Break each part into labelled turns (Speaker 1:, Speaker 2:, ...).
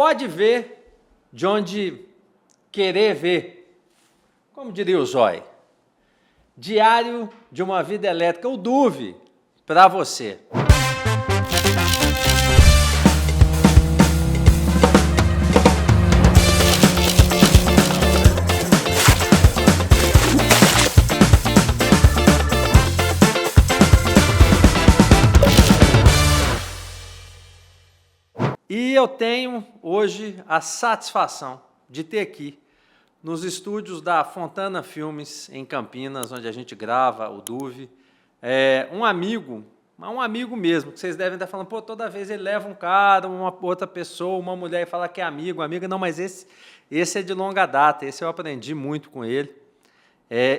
Speaker 1: pode ver de onde querer ver. Como diria o Zói. Diário de uma Vida Elétrica, o DUV, para você. E eu tenho hoje a satisfação de ter aqui, nos estúdios da Fontana Filmes, em Campinas, onde a gente grava o DUV, um amigo mesmo, que vocês devem estar falando, pô, toda vez ele leva um cara, uma outra pessoa, uma mulher e fala que é amigo, amiga. Não, mas esse é de longa data, esse eu aprendi muito com ele.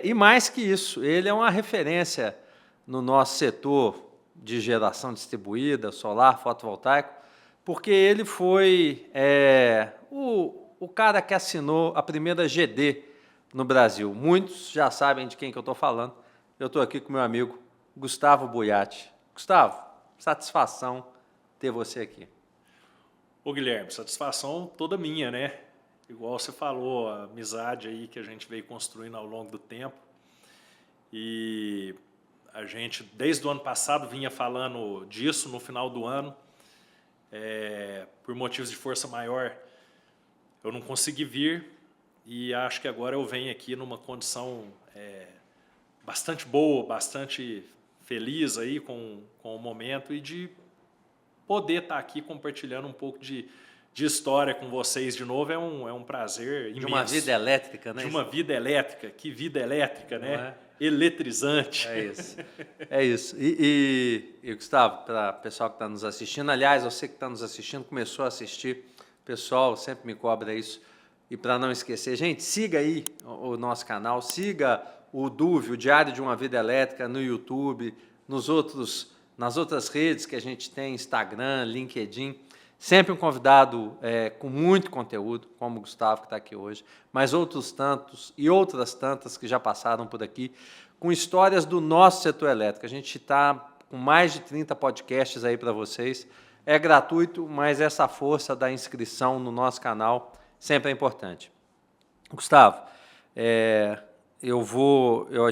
Speaker 1: E mais que isso, ele é uma referência no nosso setor de geração distribuída, solar, fotovoltaico, porque ele foi o cara que assinou a primeira GD no Brasil. Muitos já sabem de quem que eu estou falando. Eu estou aqui com meu amigo Gustavo Buiatti. Gustavo, satisfação ter você aqui.
Speaker 2: Ô Guilherme, satisfação toda minha, né? Igual você falou, a amizade aí que a gente veio construindo ao longo do tempo. E a gente, desde o ano passado, vinha falando disso no final do ano. Por motivos de força maior, eu não consegui vir e acho que agora eu venho aqui numa condição bastante boa, bastante feliz aí com o momento e de poder estar aqui compartilhando um pouco de história com vocês de novo. É um prazer imenso.
Speaker 1: De uma vida elétrica, né?
Speaker 2: De uma vida elétrica. Que vida elétrica,
Speaker 1: não
Speaker 2: né? Eletrizante.
Speaker 1: É isso. É isso. E Gustavo, para o pessoal que está nos assistindo, aliás, você que está nos assistindo, começou a assistir, o pessoal sempre me cobra isso. E para não esquecer, gente, siga aí o nosso canal, siga o DUV, o Diário de uma Vida Elétrica, no YouTube, nas outras redes que a gente tem, Instagram, LinkedIn. Sempre um convidado com muito conteúdo, como o Gustavo, que está aqui hoje, mas outros tantos e outras tantas que já passaram por aqui, com histórias do nosso setor elétrico. A gente está com mais de 30 podcasts aí para vocês. É gratuito, mas essa força da inscrição no nosso canal sempre é importante. Gustavo, a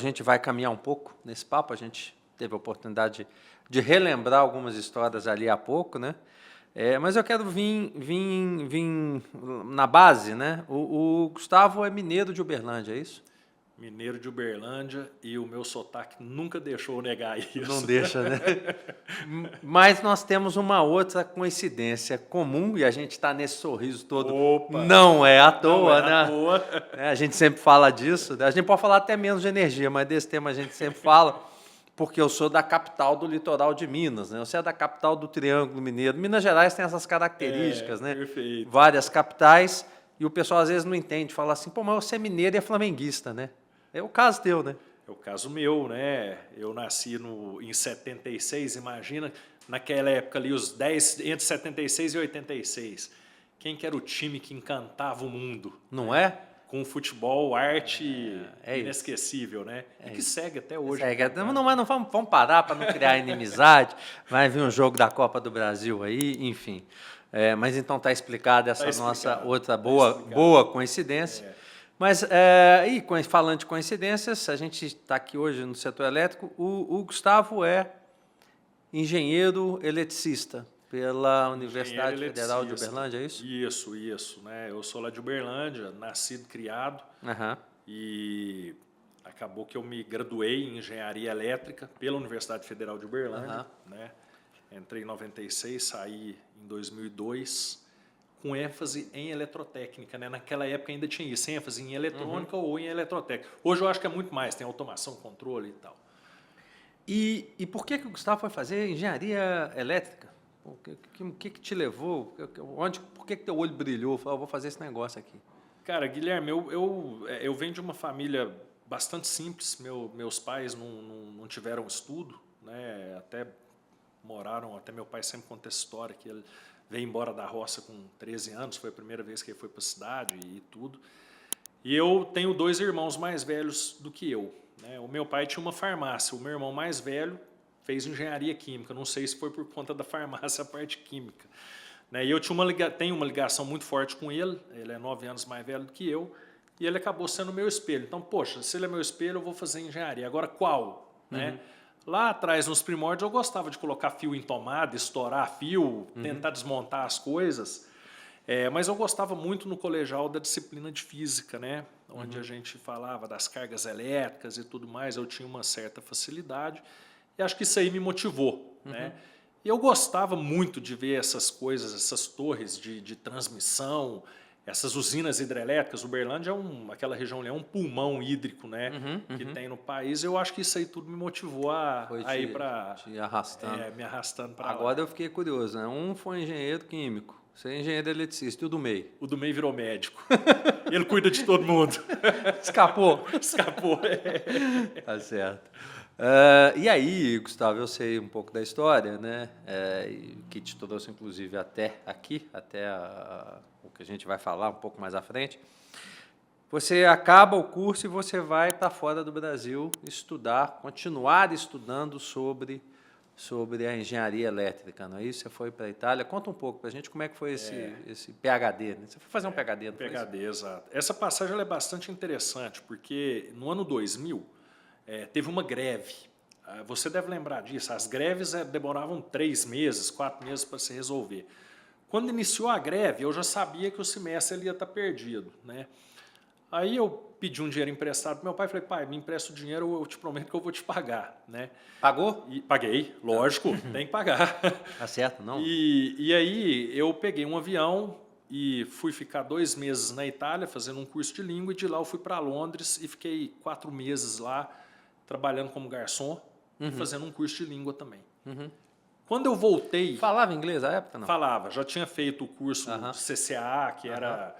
Speaker 1: gente vai caminhar um pouco nesse papo. A gente teve a oportunidade de relembrar algumas histórias ali há pouco, né? Mas eu quero vir na base, né? O Gustavo é mineiro de Uberlândia, é isso?
Speaker 2: Mineiro de Uberlândia, e o meu sotaque nunca deixou eu negar isso.
Speaker 1: Não deixa, né? Mas nós temos uma outra coincidência comum, e a gente está nesse sorriso todo.
Speaker 2: Opa,
Speaker 1: não é à toa,
Speaker 2: não é
Speaker 1: né?
Speaker 2: à toa.
Speaker 1: A gente sempre fala disso. A gente pode falar até menos de energia, mas desse tema a gente sempre fala, porque eu sou da capital do litoral de Minas, né? Você é da capital do Triângulo Mineiro. Minas Gerais tem essas características, né?
Speaker 2: Perfeito.
Speaker 1: Várias capitais, e o pessoal às vezes não entende, fala assim, pô, mas você é mineiro e é flamenguista, né? É o caso teu, né?
Speaker 2: É o caso meu, né? Eu nasci em 76, imagina, naquela época ali, entre 76 e 86. Quem que era o time que encantava o mundo?
Speaker 1: Não é?
Speaker 2: Com futebol, arte inesquecível,
Speaker 1: isso.
Speaker 2: né? E que segue até hoje.
Speaker 1: Não, mas não vamos parar para não criar inimizade. Vai vir um jogo da Copa do Brasil aí, enfim. Mas então está explicada essa nossa outra boa coincidência. Mas, falando de coincidências, a gente está aqui hoje no setor elétrico. O Gustavo é engenheiro eletricista pela Universidade Federal de Uberlândia, é isso?
Speaker 2: Isso. Né? Eu sou lá de Uberlândia, nascido, criado, e acabou que eu me graduei em engenharia elétrica pela Universidade Federal de Uberlândia. Né? Entrei em 96, saí em 2002, com ênfase em eletrotécnica, né? Naquela época ainda tinha isso, ênfase em eletrônica ou em eletrotécnica. Hoje eu acho que é muito mais, tem automação, controle e tal.
Speaker 1: E por que o Gustavo foi fazer engenharia elétrica? O que te levou? Por que teu olho brilhou? Falou, vou fazer esse negócio aqui.
Speaker 2: Cara, Guilherme, eu venho de uma família bastante simples. Meus pais não tiveram estudo, né? Até meu pai sempre conta essa história, que ele veio embora da roça com 13 anos, foi a primeira vez que ele foi para a cidade e tudo. E eu tenho 2 irmãos mais velhos do que eu, né? O meu pai tinha uma farmácia, o meu irmão mais velho fez engenharia química, não sei se foi por conta da farmácia a parte química, Né? E eu tenho uma ligação muito forte com ele é 9 anos mais velho do que eu, e ele acabou sendo meu espelho. Então, poxa, se ele é meu espelho, eu vou fazer engenharia. Agora, qual? Né? Lá atrás, nos primórdios, eu gostava de colocar fio em tomada, estourar fio, tentar desmontar as coisas. Mas eu gostava muito no colegial da disciplina de física, né? Onde a gente falava das cargas elétricas e tudo mais. Eu tinha uma certa facilidade e acho que isso aí me motivou, né? E eu gostava muito de ver essas coisas, essas torres de transmissão, essas usinas hidrelétricas. Uberlândia aquela região ali é um pulmão hídrico, né? Que tem no país. Eu acho que isso aí tudo me motivou a ir para
Speaker 1: te arrastando.
Speaker 2: me arrastando para lá.
Speaker 1: Agora eu fiquei curioso, né? Um foi engenheiro químico, você é engenheiro eletricista, e o do meio?
Speaker 2: O do meio virou médico. Ele cuida de todo mundo.
Speaker 1: Escapou.
Speaker 2: Escapou.
Speaker 1: Tá certo. E aí, Gustavo, eu sei um pouco da história, né? Que te trouxe, inclusive, até aqui, o que a gente vai falar um pouco mais à frente. Você acaba o curso e você vai para fora do Brasil estudar, continuar estudando sobre a engenharia elétrica, não é isso? Você foi para a Itália. Conta um pouco para a gente como é que foi esse PhD. Né? Você foi fazer um PhD, não foi isso?
Speaker 2: PhD, exato. Essa passagem ela é bastante interessante, porque no ano 2000 teve uma greve. Você deve lembrar disso. As greves demoravam 3 meses, 4 meses para se resolver. Quando iniciou a greve, eu já sabia que o semestre ele ia estar perdido, né? Aí eu pedi um dinheiro emprestado para meu pai, falei, pai, me empresta o dinheiro, eu te prometo que eu vou te pagar, né?
Speaker 1: Pagou?
Speaker 2: E paguei, lógico, tem que pagar.
Speaker 1: Tá certo, não?
Speaker 2: E aí eu peguei um avião e fui ficar 2 meses na Itália fazendo um curso de língua, e de lá eu fui para Londres e fiquei 4 meses lá trabalhando como garçom e fazendo um curso de língua também. Quando eu voltei...
Speaker 1: Falava inglês na época, não?
Speaker 2: Falava, já tinha feito o curso CCA, que era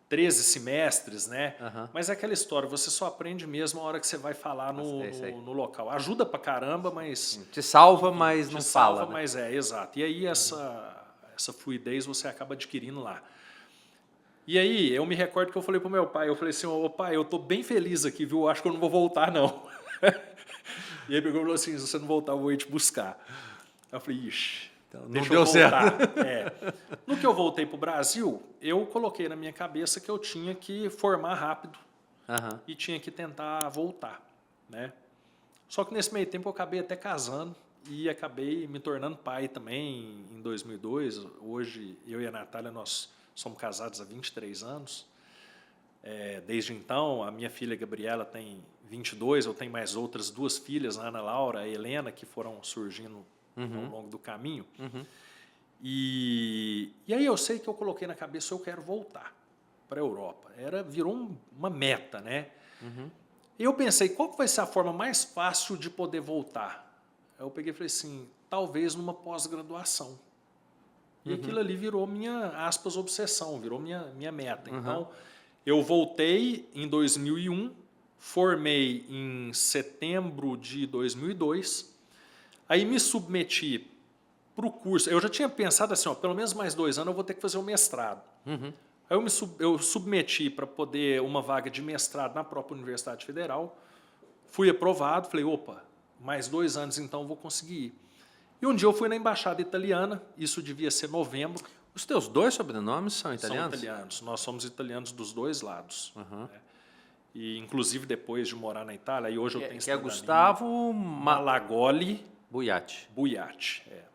Speaker 2: 13 semestres, né? Mas é aquela história, você só aprende mesmo a hora que você vai falar no local. Ajuda pra caramba, mas...
Speaker 1: Te salva, mas não fala.
Speaker 2: Salva, mas exato. E aí essa fluidez você acaba adquirindo lá. E aí eu me recordo que eu falei pro meu pai, eu falei assim, ô pai, eu tô bem feliz aqui, viu? Acho que eu não vou voltar, não. E ele pegou e falou assim, se você não voltar, eu vou ir te buscar. Eu falei, ixi,
Speaker 1: então,
Speaker 2: deixa
Speaker 1: não deu
Speaker 2: eu voltar.
Speaker 1: certo.
Speaker 2: No que eu voltei para o Brasil, eu coloquei na minha cabeça que eu tinha que formar rápido e tinha que tentar voltar, né? Só que nesse meio tempo eu acabei até casando e acabei me tornando pai também em 2002. Hoje, eu e a Natália, nós somos casados há 23 anos. Desde então, a minha filha Gabriela tem 22, eu tenho mais outras 2 filhas, a Ana Laura e a Helena, que foram surgindo ao longo do caminho. E aí eu sei que eu coloquei na cabeça, eu quero voltar para a Europa. Virou uma meta, né? E eu pensei, qual vai ser a forma mais fácil de poder voltar? Aí eu peguei e falei assim, talvez numa pós-graduação. E aquilo ali virou minha, aspas, obsessão, virou minha meta. Então, eu voltei em 2001, formei em setembro de 2002, aí me submeti para o curso. Eu já tinha pensado assim, pelo menos mais 2 anos eu vou ter que fazer o mestrado. Aí eu submeti para poder uma vaga de mestrado na própria Universidade Federal, fui aprovado, falei, opa, mais 2 anos então eu vou conseguir ir. E um dia eu fui na embaixada italiana, isso devia ser novembro.
Speaker 1: Os teus 2 sobrenomes são italianos?
Speaker 2: São italianos, nós somos italianos dos 2 lados. Né? E inclusive depois de morar na Itália, e hoje eu tenho
Speaker 1: que é Gustavo
Speaker 2: Malagoli
Speaker 1: Buiatti.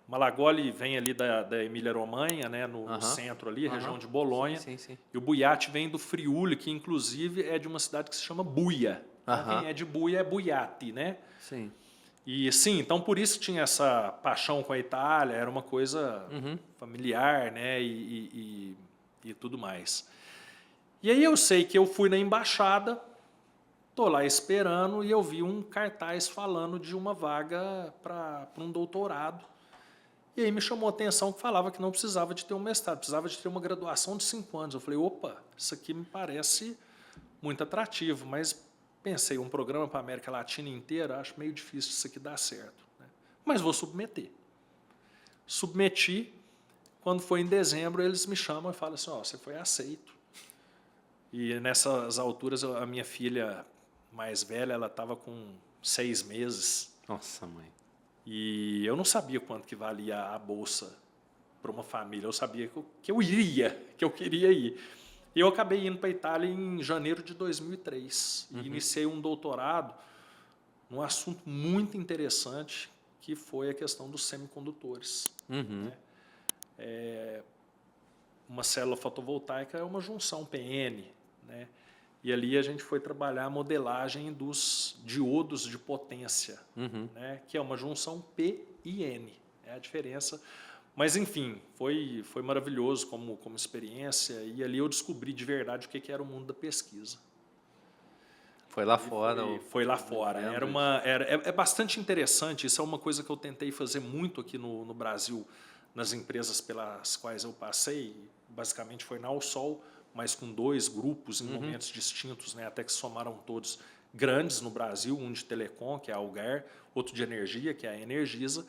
Speaker 2: Malagoli vem ali da Emília-Romanha, né, no centro ali, região de Bolonha.
Speaker 1: Sim, sim.
Speaker 2: E o Buiatti vem do Friuli, que inclusive é de uma cidade que se chama Buia. Então, quem é de Buia é Buiatti, né?
Speaker 1: Sim.
Speaker 2: E sim, então por isso tinha essa paixão com a Itália, era uma coisa familiar, né, e tudo mais. E aí eu sei que eu fui na embaixada, tô lá esperando e eu vi um cartaz falando de uma vaga para um doutorado. E aí me chamou a atenção que falava que não precisava de ter um mestrado, precisava de ter uma graduação de 5 anos. Eu falei, opa, isso aqui me parece muito atrativo, mas pensei, um programa para a América Latina inteira, acho meio difícil isso aqui dar certo. Né? Mas vou submeter. Submeti, quando foi em dezembro, eles me chamam e falam assim, você foi aceito. E nessas alturas, a minha filha mais velha, ela estava com 6 meses.
Speaker 1: Nossa, mãe.
Speaker 2: E eu não sabia quanto que valia a bolsa para uma família. Eu sabia que eu iria, que eu queria ir. E eu acabei indo para a Itália em janeiro de 2003. E iniciei um doutorado num assunto muito interessante, que foi a questão dos semicondutores.
Speaker 1: Uhum.
Speaker 2: Uma célula fotovoltaica é uma junção PN, né? E ali a gente foi trabalhar a modelagem dos diodos de potência, né? Que é uma junção P e N. É a diferença. Mas, enfim, foi maravilhoso como experiência. E ali eu descobri de verdade o que era o mundo da pesquisa.
Speaker 1: Foi lá fora.
Speaker 2: Foi lá fora. É bastante interessante. Isso é uma coisa que eu tentei fazer muito aqui no Brasil, nas empresas pelas quais eu passei. Basicamente foi na Alsol, mas com 2 grupos em momentos distintos, né? Até que se somaram todos grandes no Brasil, um de telecom, que é a Algar, outro de energia, que é a Energisa,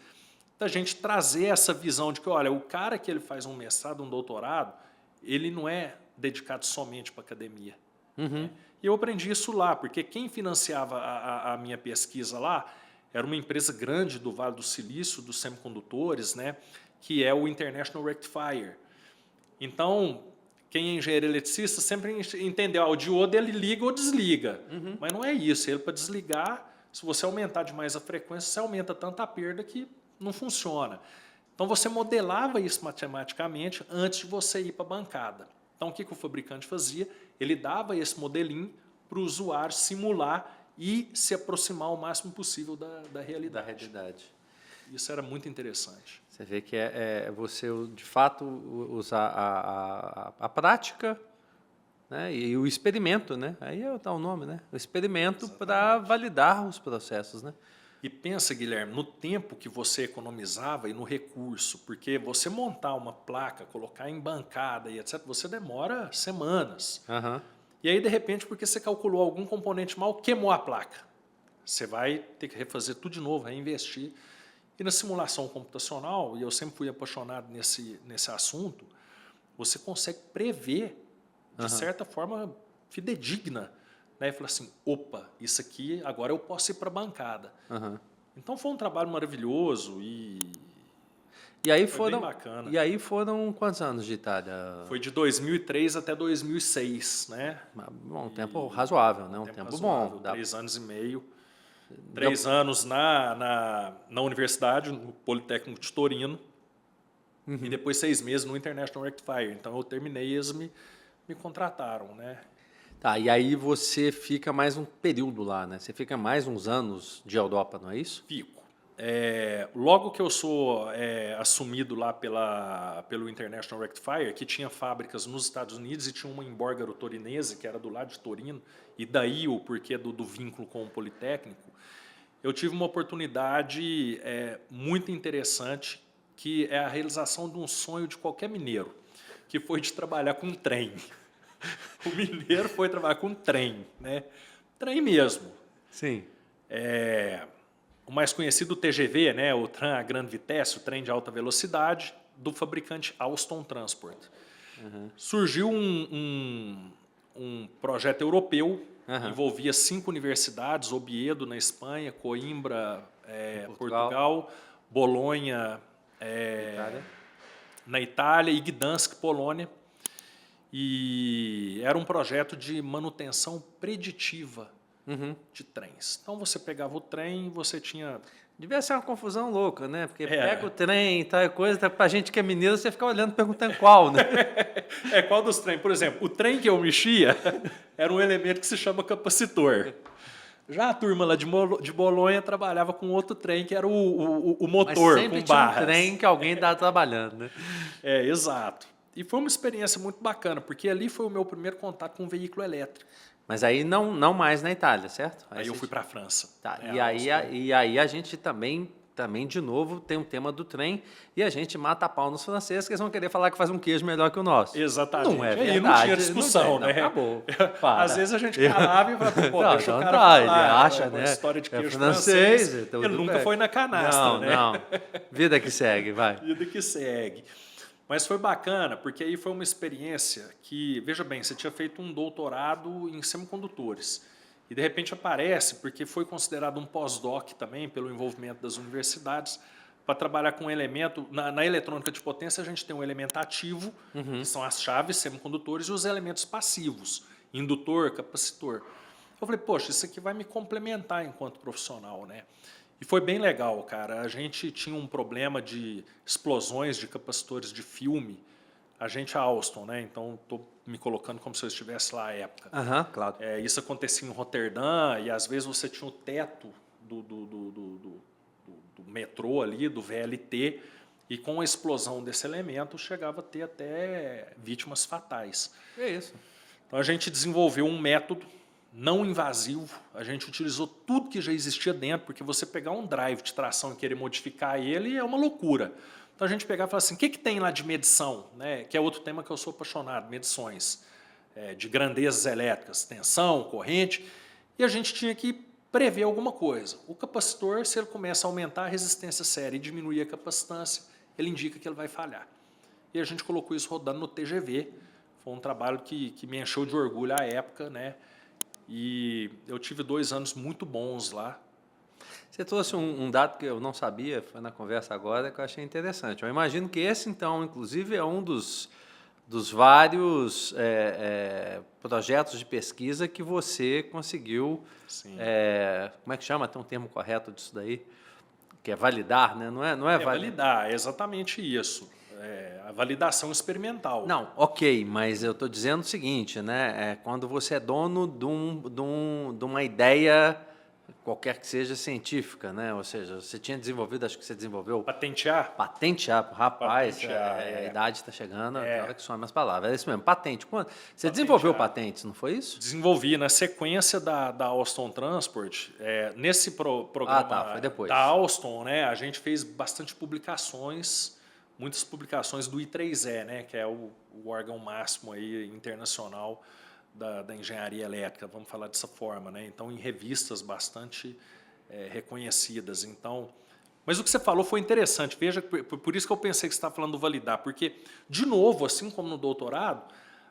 Speaker 2: da gente trazer essa visão de que, olha, o cara que ele faz um mestrado, um doutorado, ele não é dedicado somente para a academia. Né? E eu aprendi isso lá, porque quem financiava a minha pesquisa lá era uma empresa grande do Vale do Silício, dos semicondutores, né? Que é o International Rectifier. Então, quem é engenheiro eletricista sempre entendeu, o diodo ele liga ou desliga. Mas não é isso. Ele, para desligar, se você aumentar demais a frequência, você aumenta tanto a perda que não funciona. Então, você modelava isso matematicamente antes de você ir para a bancada. Então, o que o fabricante fazia? Ele dava esse modelinho para o usuário simular e se aproximar o máximo possível da realidade. Isso era muito interessante.
Speaker 1: Você vê que você, de fato, usar a prática, né, e o experimento, né? Aí está o nome, né? O experimento para validar os processos, né?
Speaker 2: E pensa, Guilherme, no tempo que você economizava e no recurso, porque você montar uma placa, colocar em bancada e etc., você demora semanas. E aí, de repente, porque você calculou algum componente mal, queimou a placa. Você vai ter que refazer tudo de novo, reinvestir. E na simulação computacional, e eu sempre fui apaixonado nesse assunto, você consegue prever, de certa forma, fidedigna. Né? E falar assim, opa, isso aqui agora eu posso ir para a bancada. Então foi um trabalho maravilhoso e
Speaker 1: aí
Speaker 2: foi bem bacana.
Speaker 1: E aí foram quantos anos de Itália?
Speaker 2: Foi de 2003 até 2006, né?
Speaker 1: Bom, um tempo razoável, né? Um tempo bom.
Speaker 2: 3 anos e meio. 3 anos na universidade, no Politécnico de Torino, e depois 6 meses no International Rectifier. Então eu terminei e eles me contrataram, né?
Speaker 1: Tá, e aí você fica mais um período lá, né? Você fica mais uns anos de Europa, não é isso?
Speaker 2: Fico. Logo que eu sou assumido lá pelo International Rectifier, que tinha fábricas nos Estados Unidos e tinha uma em Borgaro Torinese, que era do lado de Torino, e daí o porquê do vínculo com o Politécnico, eu tive uma oportunidade muito interessante, que é a realização de um sonho de qualquer mineiro, que foi de trabalhar com trem. O mineiro foi trabalhar com trem, né? Trem mesmo.
Speaker 1: Sim.
Speaker 2: O mais conhecido, o TGV, né? O Tram à Grande Vitesse, o trem de alta velocidade, do fabricante Alstom Transport. Surgiu um projeto europeu, envolvia 5 universidades, Oviedo, na Espanha, Coimbra, Portugal, Bolonha, na Itália, e Gdansk, Polônia. E era um projeto de manutenção preditiva de trens. Então, você pegava o trem e você tinha...
Speaker 1: Devia ser uma confusão louca, né? Porque pega o trem e tal, coisa, pra gente que é mineiro, você fica olhando, perguntando qual, né?
Speaker 2: Qual dos trens? Por exemplo, o trem que eu mexia era um elemento que se chama capacitor. Já a turma lá de Bolonha trabalhava com outro trem, que era o motor,
Speaker 1: mas sempre
Speaker 2: com barras.
Speaker 1: tinha um trem que alguém estava trabalhando, né?
Speaker 2: Exato. E foi uma experiência muito bacana, porque ali foi o meu primeiro contato com um veículo elétrico.
Speaker 1: Mas aí não mais na Itália, certo?
Speaker 2: Aí eu fui para a França.
Speaker 1: Tá. E aí a gente também, de novo, tem um tema do trem e a gente mata a pau nos franceses, que eles vão querer falar que faz um queijo melhor que o nosso.
Speaker 2: Exatamente.
Speaker 1: Não é verdade.
Speaker 2: Aí não tinha discussão, né?
Speaker 1: Acabou.
Speaker 2: Às vezes a gente calava e falava, pô, deixa o cara
Speaker 1: falar.
Speaker 2: Ele
Speaker 1: acha,
Speaker 2: né?
Speaker 1: Uma
Speaker 2: história de queijo
Speaker 1: francês.
Speaker 2: Ele nunca foi na canastra, né?
Speaker 1: Não. Vida que segue, vai.
Speaker 2: Vida que segue. Mas foi bacana, porque aí foi uma experiência que, veja bem, você tinha feito um doutorado em semicondutores. E, de repente, aparece, porque foi considerado um pós-doc também, pelo envolvimento das universidades, para trabalhar com um elemento, na eletrônica de potência a gente tem um elemento ativo, que são as chaves semicondutores, e os elementos passivos, indutor, capacitor. Eu falei, poxa, isso aqui vai me complementar enquanto profissional, né? E foi bem legal, cara. A gente tinha um problema de explosões de capacitores de filme. A gente é Alstom, né? Então estou me colocando como se eu estivesse lá à época.
Speaker 1: Claro.
Speaker 2: Isso acontecia em Roterdã e às vezes você tinha o teto do metrô ali, do VLT, e com a explosão desse elemento chegava a ter até vítimas fatais.
Speaker 1: É isso.
Speaker 2: Então a gente desenvolveu um método não invasivo, a gente utilizou tudo que já existia dentro, porque você pegar um drive de tração e querer modificar ele é uma loucura. Então a gente pegava e falava assim, o que tem lá de medição? Né? Que é outro tema que eu sou apaixonado, medições de grandezas elétricas, tensão, corrente, e a gente tinha que prever alguma coisa. O capacitor, se ele começa a aumentar a resistência séria e diminuir a capacitância, ele indica que ele vai falhar. E a gente colocou isso rodando no TGV, foi um trabalho que me encheu de orgulho à época, né? E eu tive 2 anos muito bons lá.
Speaker 1: Você trouxe um dado que eu não sabia, foi na conversa agora, que eu achei interessante. Eu imagino que esse, então, inclusive, é um dos vários projetos de pesquisa que você conseguiu... como é que chama? Tem um termo correto disso daí? Que é validar, né? Não é
Speaker 2: validar, é exatamente isso. A validação experimental.
Speaker 1: Não, ok, mas eu estou dizendo o seguinte, né? Quando você é dono de uma ideia, qualquer que seja científica, né? Ou seja, você tinha desenvolvido, acho que você desenvolveu...
Speaker 2: Patentear?
Speaker 1: Patentear, rapaz,
Speaker 2: Patentear,
Speaker 1: a idade está chegando,
Speaker 2: É.
Speaker 1: na hora que some as palavras. É isso mesmo, patente. Você desenvolveu patentes, não foi isso?
Speaker 2: Desenvolvi na sequência da Alstom Transport, nesse programa
Speaker 1: foi depois.
Speaker 2: da Alstom, né? A gente fez bastante publicações, muitas publicações do I3E, né, que é o órgão máximo aí, internacional da engenharia elétrica, vamos falar dessa forma, né? Então, em revistas bastante reconhecidas. Então, mas o que você falou foi interessante. Veja, por isso que eu pensei que você estava falando do validar, porque, de novo, assim como no doutorado,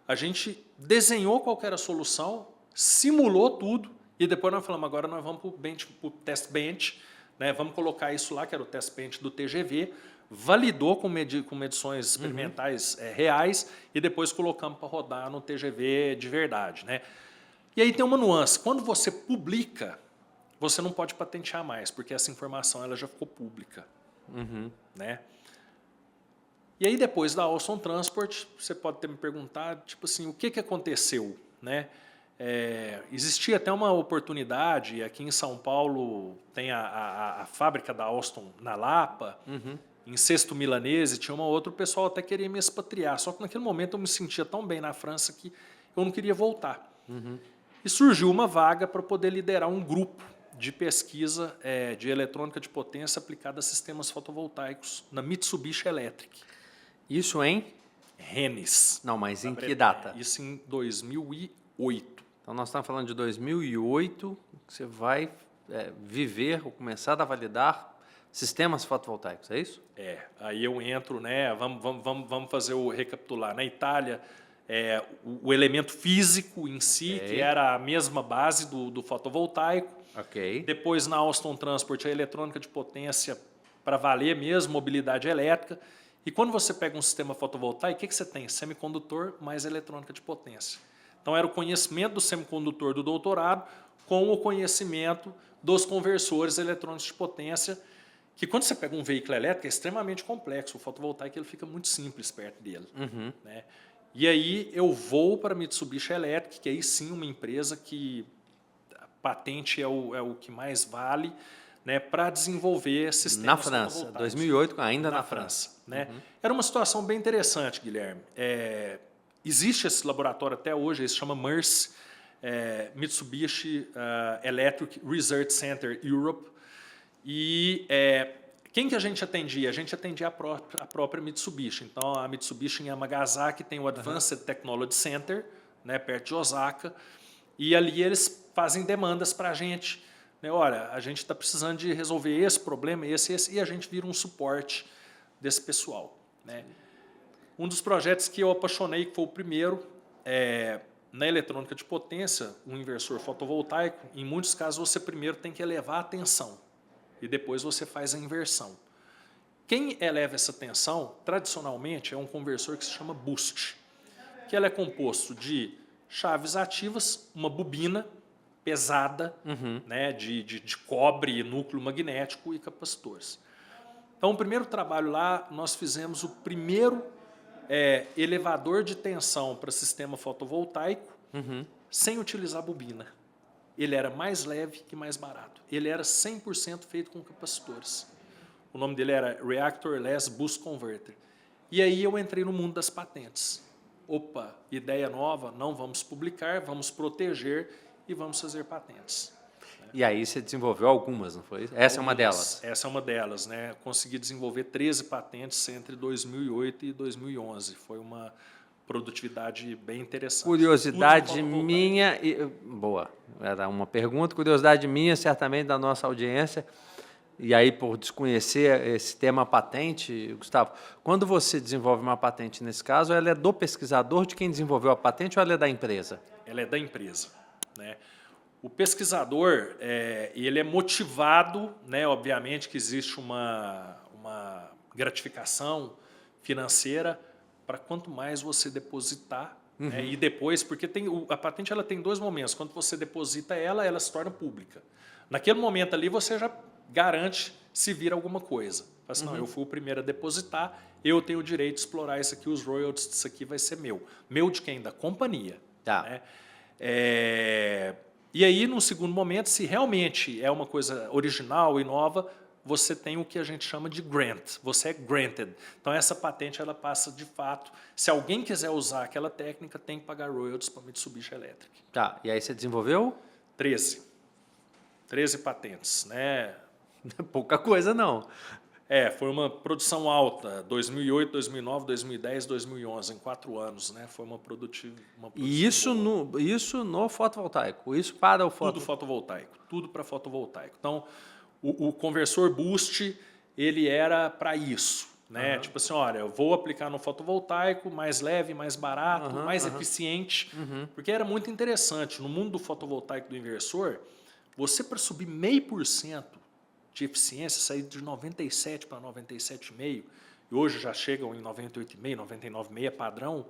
Speaker 2: a gente desenhou qual que era a solução, simulou tudo, e depois nós falamos, agora nós vamos para o test bench, né? Vamos colocar isso lá, que era o test bench do TGV, validou com medições experimentais reais e depois colocamos para rodar no TGV de verdade, né? E aí tem uma nuance. Quando você publica, você não pode patentear mais, porque essa informação ela já ficou pública. Né? E aí depois da Alstom Transport, você pode ter me perguntado, tipo assim, o que aconteceu? Né? Existia até uma oportunidade, aqui em São Paulo tem a fábrica da Alstom na Lapa, em Sesto Milanese, tinha uma outra, o pessoal até queria me expatriar, só que naquele momento eu me sentia tão bem na França que eu não queria voltar. E surgiu uma vaga para poder liderar um grupo de pesquisa de eletrônica de potência aplicada a sistemas fotovoltaicos na Mitsubishi Electric.
Speaker 1: Isso em?
Speaker 2: Rennes.
Speaker 1: Não, mas em que data?
Speaker 2: Isso em 2008.
Speaker 1: Então, nós estamos falando de 2008, que você vai viver ou começar a validar sistemas fotovoltaicos, é isso?
Speaker 2: Aí eu entro, né? Vamos fazer o recapitular. Na Itália, o elemento físico em si, que era a mesma base do fotovoltaico. Depois, na Alstom Transport, a eletrônica de potência para valer mesmo, mobilidade elétrica. E quando você pega um sistema fotovoltaico, o que você tem? Semicondutor mais eletrônica de potência. Então, era o conhecimento do semicondutor do doutorado com o conhecimento dos conversores eletrônicos de potência, que quando você pega um veículo elétrico é extremamente complexo. O fotovoltaico ele fica muito simples perto dele. Né? E aí eu vou para a Mitsubishi Electric, que aí sim uma empresa que a patente é o que mais vale, né, para desenvolver sistemas
Speaker 1: na França,
Speaker 2: fotovoltaicos.
Speaker 1: 2008, ainda na
Speaker 2: França. Né? Era uma situação bem interessante, Guilherme. Existe esse laboratório até hoje, ele se chama MRC, Mitsubishi Electric Research Center Europe. E quem que a gente atendia? A gente atendia a própria Mitsubishi. Então, a Mitsubishi em Yamagasaki tem o Advanced Technology Center, né, perto de Osaka, e ali eles fazem demandas para a gente. Né, olha, a gente está precisando de resolver esse problema, esse, e a gente vira um suporte desse pessoal. Né? Um dos projetos que eu apaixonei, que foi o primeiro, na eletrônica de potência, um inversor fotovoltaico, em muitos casos você primeiro tem que elevar a tensão e depois você faz a inversão. Quem eleva essa tensão, tradicionalmente, é um conversor que se chama boost, que ela é composto de chaves ativas, uma bobina pesada, né, de cobre, núcleo magnético e capacitores. Então, o primeiro trabalho lá, nós fizemos o primeiro elevador de tensão para sistema fotovoltaico sem utilizar bobina. Ele era mais leve e mais barato. Ele era 100% feito com capacitores. O nome dele era Reactor Less Boost Converter. E aí eu entrei no mundo das patentes. Opa, ideia nova, não vamos publicar, vamos proteger e vamos fazer patentes.
Speaker 1: E aí você desenvolveu algumas, não foi? Essa é uma delas.
Speaker 2: Essa é uma delas, né? Consegui desenvolver 13 patentes entre 2008 e 2011. Foi uma produtividade bem interessante.
Speaker 1: Curiosidade minha... Boa, era uma pergunta. Curiosidade minha, certamente, da nossa audiência. E aí, por desconhecer esse tema patente, Gustavo, quando você desenvolve uma patente, nesse caso, ela é do pesquisador, de quem desenvolveu a patente, ou ela é da empresa?
Speaker 2: Ela é da empresa, né? O pesquisador, ele é motivado, né? Obviamente que existe uma gratificação financeira para quanto mais você depositar, né? E depois, porque a patente ela tem dois momentos. Quando você deposita ela se torna pública. Naquele momento ali, você já garante se vir alguma coisa. Fala assim, não, eu fui o primeiro a depositar, eu tenho o direito de explorar isso aqui, os royalties disso aqui vai ser meu. Meu de quem? Da companhia.
Speaker 1: Tá.
Speaker 2: Né? E aí, no segundo momento, se realmente é uma coisa original e nova, você tem o que a gente chama de grant. Você é granted. Então, essa patente ela passa de fato. Se alguém quiser usar aquela técnica, tem que pagar royalties para a Mitsubishi Electric.
Speaker 1: Tá. E aí você desenvolveu?
Speaker 2: 13 patentes, né?
Speaker 1: Pouca coisa, não.
Speaker 2: Foi uma produção alta, 2008, 2009, 2010, 2011, em 4 anos, né? Foi uma produção
Speaker 1: E isso no fotovoltaico? Isso para o
Speaker 2: Tudo fotovoltaico, tudo para fotovoltaico. Então, o conversor boost, ele era para isso, né? Tipo assim, olha, eu vou aplicar no fotovoltaico, mais leve, mais barato, mais eficiente, porque era muito interessante. No mundo do fotovoltaico do inversor, você para subir 0,5% de eficiência, sair de 97 para 97,5%, e hoje já chegam em 98,5%, 99,5% padrão,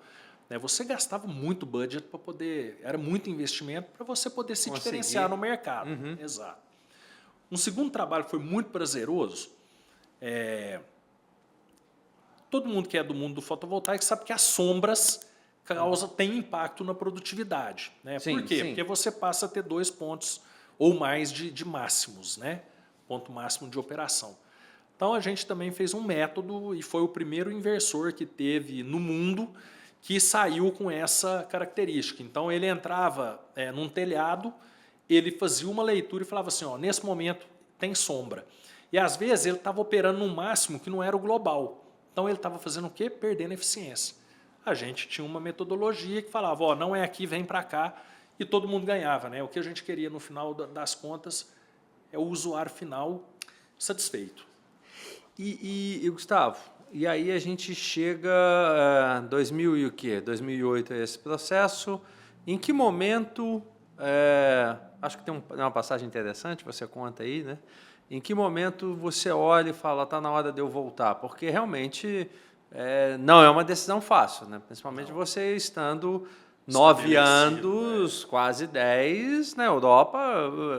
Speaker 2: né, você gastava muito budget para poder, era muito investimento para você poder se diferenciar no mercado. Exato. Um segundo trabalho que foi muito prazeroso, todo mundo que é do mundo do fotovoltaico sabe que as sombras têm impacto na produtividade. Né?
Speaker 1: Sim,
Speaker 2: por quê?
Speaker 1: sim.
Speaker 2: Porque você passa a ter 2 pontos ou mais de máximos, né? Ponto máximo de operação. Então, a gente também fez um método e foi o primeiro inversor que teve no mundo que saiu com essa característica. Então, ele entrava num telhado, ele fazia uma leitura e falava assim, ó, nesse momento tem sombra. E, às vezes, ele estava operando num máximo que não era o global. Então, ele estava fazendo o quê? Perdendo eficiência. A gente tinha uma metodologia que falava, ó, não é aqui, vem para cá, e todo mundo ganhava. Né? O que a gente queria, no final das contas, é o usuário final satisfeito.
Speaker 1: E Gustavo, e aí a gente chega 2008 é esse processo. Em que momento, acho que tem uma passagem interessante, você conta aí, né? Em que momento você olha e fala, está na hora de eu voltar? Porque realmente não é uma decisão fácil, né? Principalmente você estando 9 anos, quase 10, na Europa,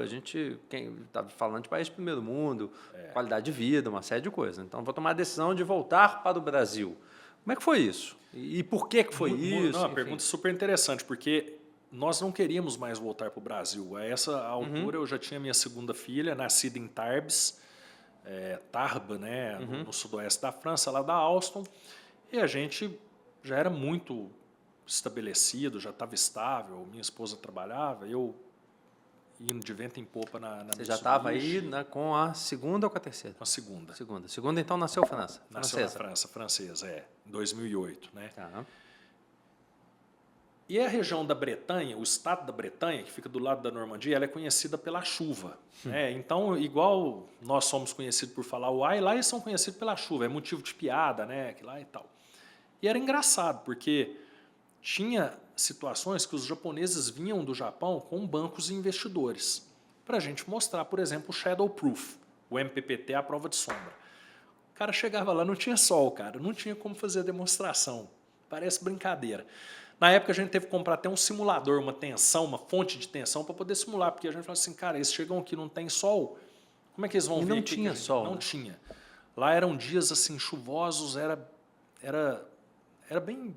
Speaker 1: a gente está falando de país de primeiro mundo, qualidade de vida, uma série de coisas. Então, vou tomar a decisão de voltar para o Brasil. Como é que foi isso? E por que foi isso?
Speaker 2: Uma pergunta super interessante, porque nós não queríamos mais voltar para o Brasil. A essa altura, eu já tinha minha segunda filha, nascida em Tarbes, Tarbes, né, no sudoeste da França, lá da Alstom, e a gente já era muito estabelecido, já estava estável, minha esposa trabalhava, eu indo de vento em popa na
Speaker 1: Você já estava aí com a segunda ou com a terceira?
Speaker 2: Com a segunda.
Speaker 1: Segunda, então, nasceu França.
Speaker 2: Nasceu na França, francesa, em 2008. Né?
Speaker 1: Tá.
Speaker 2: E a região da Bretanha, o estado da Bretanha, que fica do lado da Normandia, ela é conhecida pela chuva. Né? Então, igual nós somos conhecidos por falar uai, lá eles são conhecidos pela chuva, é motivo de piada, né? Que lá e tal. E era engraçado, porque tinha situações que os japoneses vinham do Japão com bancos e investidores para a gente mostrar, por exemplo, o Shadow Proof, o MPPT, a prova de sombra. cara chegava lá, não tinha sol, cara, não tinha como fazer a demonstração. Parece brincadeira. Na época a gente teve que comprar até um simulador, uma tensão, uma fonte de tensão para poder simular, porque a gente falou assim, cara, eles chegam aqui não tem sol, como é que eles vão
Speaker 1: E
Speaker 2: ver?
Speaker 1: não
Speaker 2: aqui
Speaker 1: tinha
Speaker 2: que
Speaker 1: sol,
Speaker 2: Não
Speaker 1: né?
Speaker 2: tinha. Lá eram dias assim chuvosos, era bem. Não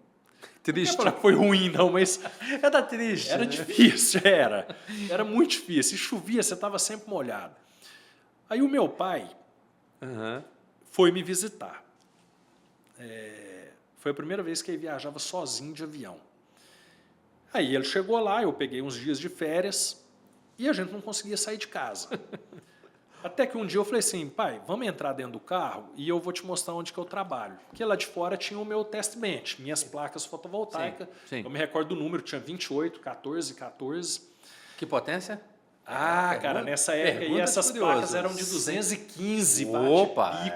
Speaker 1: Triste.
Speaker 2: quero falar que foi ruim, não, mas
Speaker 1: Era triste.
Speaker 2: era
Speaker 1: né?
Speaker 2: difícil, era. Era muito difícil. E chovia, você estava sempre molhado. Aí o meu pai
Speaker 1: Aham.
Speaker 2: foi me visitar. Foi a primeira vez que ele viajava sozinho de avião. Aí ele chegou lá, eu peguei uns dias de férias e a gente não conseguia sair de casa. Até que um dia eu falei assim, pai, vamos entrar dentro do carro e eu vou te mostrar onde que eu trabalho. Porque lá de fora tinha o meu test bench, minhas placas fotovoltaicas.
Speaker 1: Sim.
Speaker 2: Eu me recordo do número, tinha 28, 14, 14.
Speaker 1: Que potência?
Speaker 2: Ah,
Speaker 1: Pergunta-
Speaker 2: cara, nessa época aí
Speaker 1: pergunta
Speaker 2: essas
Speaker 1: curiosa.
Speaker 2: placas eram de 215
Speaker 1: Opa,
Speaker 2: bate-pico.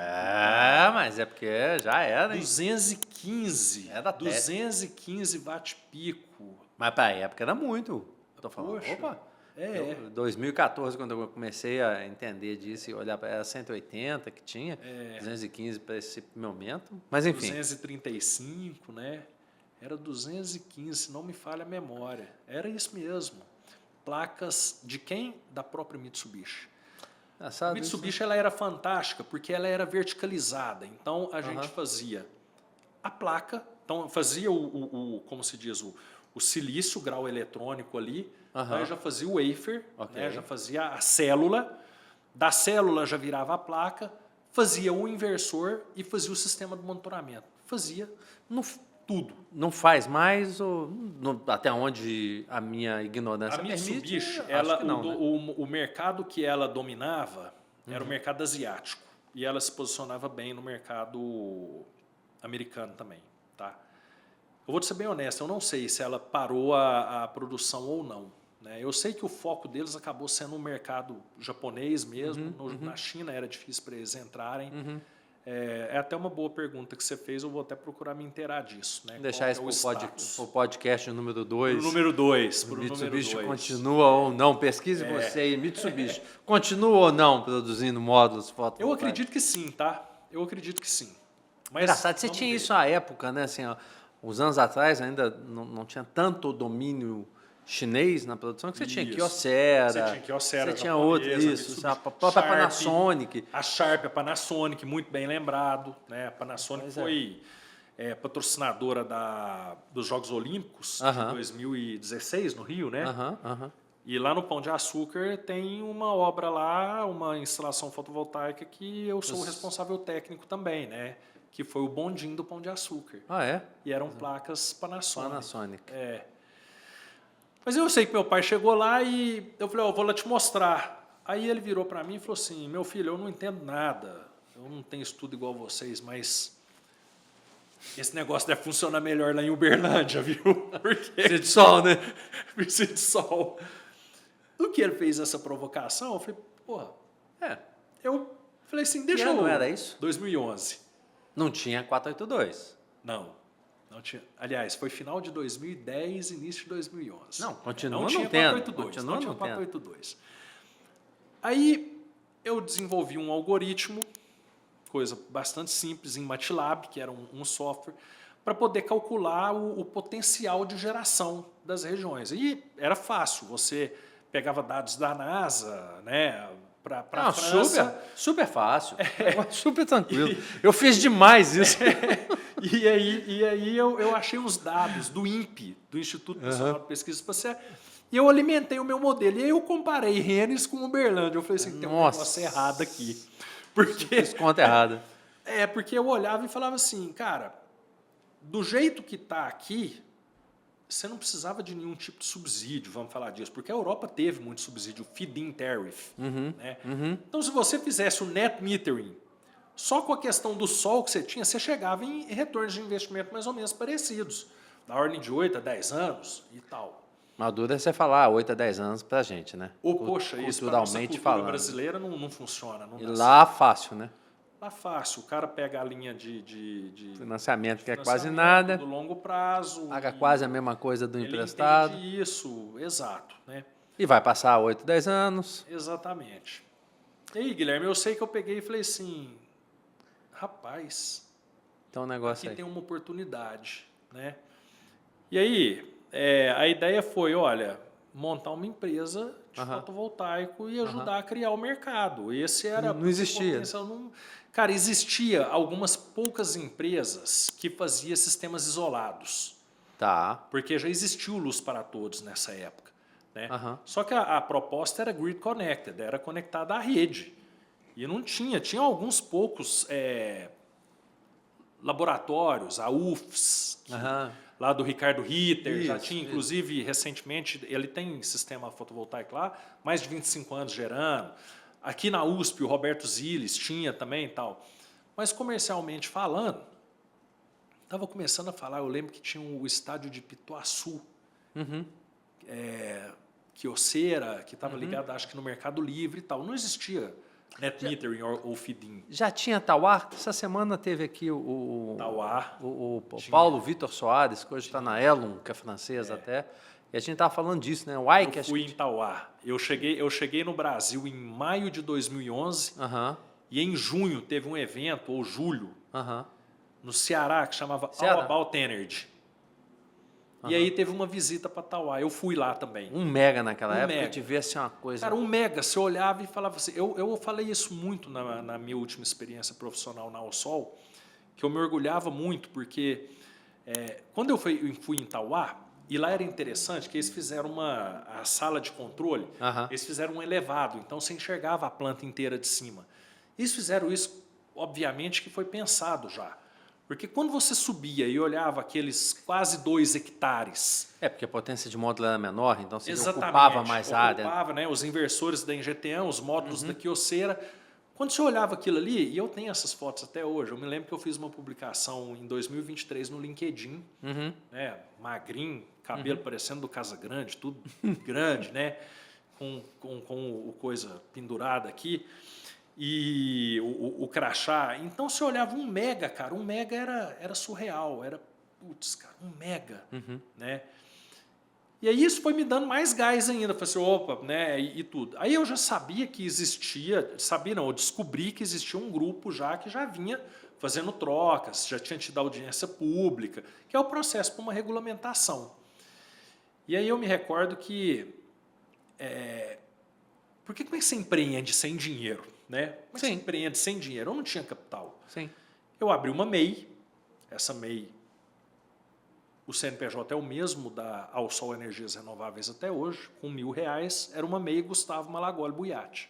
Speaker 1: mas é porque já era, hein?
Speaker 2: 215.
Speaker 1: É da Tec.
Speaker 2: 215 bate-pico.
Speaker 1: Mas pra época era muito. Eu tô falando,
Speaker 2: Poxa.
Speaker 1: opa.
Speaker 2: É.
Speaker 1: 2014, quando eu comecei a entender disso e olhar para era 180 que tinha, 215 para esse momento. Mas enfim.
Speaker 2: 235, né? Era 215, se não me falha a memória. Era isso mesmo. Placas de quem? Da própria Mitsubishi. A Mitsubishi ela era fantástica porque ela era verticalizada. Então a gente fazia a placa, então fazia como se diz, o silício, o grau eletrônico ali. Então eu já fazia o wafer, né, já fazia a célula. Da célula já virava a placa, fazia o inversor e fazia o sistema de monitoramento. Fazia tudo.
Speaker 1: Não faz mais, ou até onde a minha ignorância
Speaker 2: A
Speaker 1: permite?
Speaker 2: Mitsubishi,
Speaker 1: Acho que não, né?
Speaker 2: o mercado que ela dominava era o mercado asiático. E ela se posicionava bem no mercado americano também. Tá? Eu vou te ser bem honesto, eu não sei se ela parou a produção ou não. Né? Eu sei que o foco deles acabou sendo o mercado japonês mesmo. Na China era difícil para eles entrarem. É até uma boa pergunta que você fez, eu vou até procurar me inteirar disso. Né?
Speaker 1: Deixar isso para o podcast número 2.
Speaker 2: Pro número 2.
Speaker 1: Mitsubishi continua ou não? Pesquise você aí, Mitsubishi. Continua ou não produzindo módulos fotovoltaicos?
Speaker 2: Eu acredito que sim, tá? Eu acredito que sim. Mas
Speaker 1: engraçado, você
Speaker 2: vamos
Speaker 1: tinha
Speaker 2: ver.
Speaker 1: isso à época, né? Assim, ó, uns anos atrás ainda não tinha tanto domínio chinês na produção que você tinha
Speaker 2: Isso.
Speaker 1: Kyocera,
Speaker 2: Você tinha Kyocera,
Speaker 1: você tinha
Speaker 2: japonesa,
Speaker 1: outra, isso,
Speaker 2: Mitsubishi,
Speaker 1: a própria
Speaker 2: Sharp,
Speaker 1: Panasonic.
Speaker 2: A Sharp, a Panasonic, muito bem lembrado. Né? A Panasonic
Speaker 1: Pois
Speaker 2: foi patrocinadora dos Jogos Olímpicos de 2016 no Rio, né? E lá no Pão de Açúcar tem uma obra lá, uma instalação fotovoltaica que eu sou o responsável técnico também, né? Que foi o bondinho do Pão de Açúcar.
Speaker 1: Ah, é?
Speaker 2: E eram placas Panasonic.
Speaker 1: Panasonic.
Speaker 2: Mas eu sei que meu pai chegou lá e eu falei, vou lá te mostrar. Aí ele virou para mim e falou assim, meu filho, eu não entendo nada, eu não tenho estudo igual vocês, mas esse negócio deve funcionar melhor lá em Uberlândia, viu? Porque
Speaker 1: Precisa de sol, né?
Speaker 2: precisa de sol. No que ele fez essa provocação, eu falei, porra, eu falei assim, deixa
Speaker 1: Que
Speaker 2: eu...
Speaker 1: ano era isso?
Speaker 2: 2011.
Speaker 1: Não tinha 482.
Speaker 2: Não tinha. Aliás, foi final de 2010, início de 2011.
Speaker 1: Não, continua
Speaker 2: não tinha
Speaker 1: não tendo.
Speaker 2: 482.
Speaker 1: Continua
Speaker 2: Não tinha
Speaker 1: não tendo.
Speaker 2: 482. Aí eu desenvolvi um algoritmo, coisa bastante simples, em MATLAB, que era um software, para poder calcular o potencial de geração das regiões. E era fácil, você pegava dados da NASA, né, para a França.
Speaker 1: Super fácil. Super tranquilo. Eu fiz demais isso.
Speaker 2: E aí eu achei os dados do INPE, do Instituto Nacional de Pesquisa Espacial, e eu alimentei o meu modelo. E aí eu comparei Rennes com Uberlândia. Eu falei assim, tem um negócio errado aqui. Porque
Speaker 1: Fiz conta errada.
Speaker 2: porque eu olhava e falava assim, cara, do jeito que está aqui, você não precisava de nenhum tipo de subsídio, vamos falar disso, porque a Europa teve muito subsídio, o feed-in tariff. Né? Então, se você fizesse o net metering, só com a questão do sol que você tinha, você chegava em retornos de investimento mais ou menos parecidos, na ordem de 8 a 10 anos e tal.
Speaker 1: Mas dura é você falar 8 a 10 anos pra gente, né?
Speaker 2: Poxa, isso para a nossa
Speaker 1: culturalmente
Speaker 2: cultura
Speaker 1: falando.
Speaker 2: brasileira não funciona. Não
Speaker 1: E
Speaker 2: dá
Speaker 1: lá fácil, né?
Speaker 2: Lá fácil, o cara pega a linha de
Speaker 1: Financiamento que é quase
Speaker 2: financiamento
Speaker 1: nada,
Speaker 2: do longo prazo.
Speaker 1: paga quase a mesma coisa do
Speaker 2: ele
Speaker 1: emprestado
Speaker 2: entende isso, exato. Né?
Speaker 1: e vai passar 8, 10 anos.
Speaker 2: Exatamente. E aí, Guilherme, eu sei que eu peguei e falei assim, rapaz,
Speaker 1: Então o negócio
Speaker 2: aqui
Speaker 1: aí.
Speaker 2: tem uma oportunidade, né? E aí, a ideia foi, olha, montar uma empresa de
Speaker 1: Aham.
Speaker 2: fotovoltaico e
Speaker 1: Aham.
Speaker 2: ajudar a criar o mercado. Esse era...
Speaker 1: Não existia.
Speaker 2: Cara, existia algumas poucas empresas que faziam sistemas isolados,
Speaker 1: Tá.
Speaker 2: porque já existiu luz para todos nessa época, né?
Speaker 1: Aham.
Speaker 2: Só que a proposta era grid connected, era conectada à rede. E não tinha alguns poucos laboratórios, a UFS,
Speaker 1: Aham.
Speaker 2: lá do Ricardo Ritter, já
Speaker 1: Isso,
Speaker 2: tinha,
Speaker 1: isso.
Speaker 2: inclusive, recentemente, ele tem sistema fotovoltaico lá, mais de 25 anos gerando. Aqui na USP, o Roberto Ziles tinha também e tal. Mas, comercialmente falando, estava começando a falar, eu lembro que tinha o estádio de Pituaçu,
Speaker 1: Uhum.
Speaker 2: Quioceira, que estava ligado, acho que no Mercado Livre e tal. Não existia net metering ou feed-in.
Speaker 1: Já tinha Tauá? Essa semana teve aqui
Speaker 2: Tauá.
Speaker 1: o
Speaker 2: Tinha.
Speaker 1: Paulo Vitor Soares, que hoje está na Elum, que é francês até. E a gente estava falando disso, né? O Ike,
Speaker 2: Eu
Speaker 1: acho
Speaker 2: fui
Speaker 1: que...
Speaker 2: em Tauá. Eu cheguei no Brasil em maio de 2011
Speaker 1: Aham,
Speaker 2: e em junho teve um evento, ou julho,
Speaker 1: aham.
Speaker 2: no Ceará, que chamava
Speaker 1: Ceará.
Speaker 2: All About Energy. E aí teve uma visita para Tauá. Eu fui lá também.
Speaker 1: 1 mega naquela
Speaker 2: Um
Speaker 1: época,
Speaker 2: mega.
Speaker 1: devia ser uma coisa...
Speaker 2: Cara, 1 mega, você olhava e falava assim... Eu falei isso muito na minha última experiência profissional na Alsol, que eu me orgulhava muito, porque quando eu fui em Tauá, e lá era interessante que eles fizeram a sala de controle,
Speaker 1: Aham.
Speaker 2: eles fizeram um elevado, então você enxergava a planta inteira de cima. Eles fizeram isso, obviamente, que foi pensado já. Porque quando você subia e olhava aqueles quase 2 hectares...
Speaker 1: É, porque a potência de módulo era menor, então você
Speaker 2: Exatamente,
Speaker 1: ocupava mais área.
Speaker 2: ocupava, né, os inversores da Engetean, os módulos da Quioceira. Quando você olhava aquilo ali, e eu tenho essas fotos até hoje, eu me lembro que eu fiz uma publicação em 2023 no LinkedIn, né, magrinho, cabelo parecendo do Casagrande, tudo grande, né, com o coisa pendurada aqui, e o crachá. Então você olhava 1 mega, cara, 1 mega era surreal, era, putz, cara, 1 mega, né? E aí isso foi me dando mais gás ainda. Falei assim, opa, né, e tudo. Aí eu já sabia que existia, eu descobri que existia um grupo já que já vinha fazendo trocas, já tinha tido audiência pública, que é o processo para uma regulamentação. E aí eu me recordo que... porque como é que você empreende sem dinheiro? Né? Como é que você empreende sem dinheiro? Eu não tinha capital.
Speaker 1: Sim.
Speaker 2: Eu abri uma MEI, essa MEI... O CNPJ é o mesmo da Alsol Energias Renováveis até hoje, com R$1.000, era uma MEI Gustavo Malagoli Buiatti,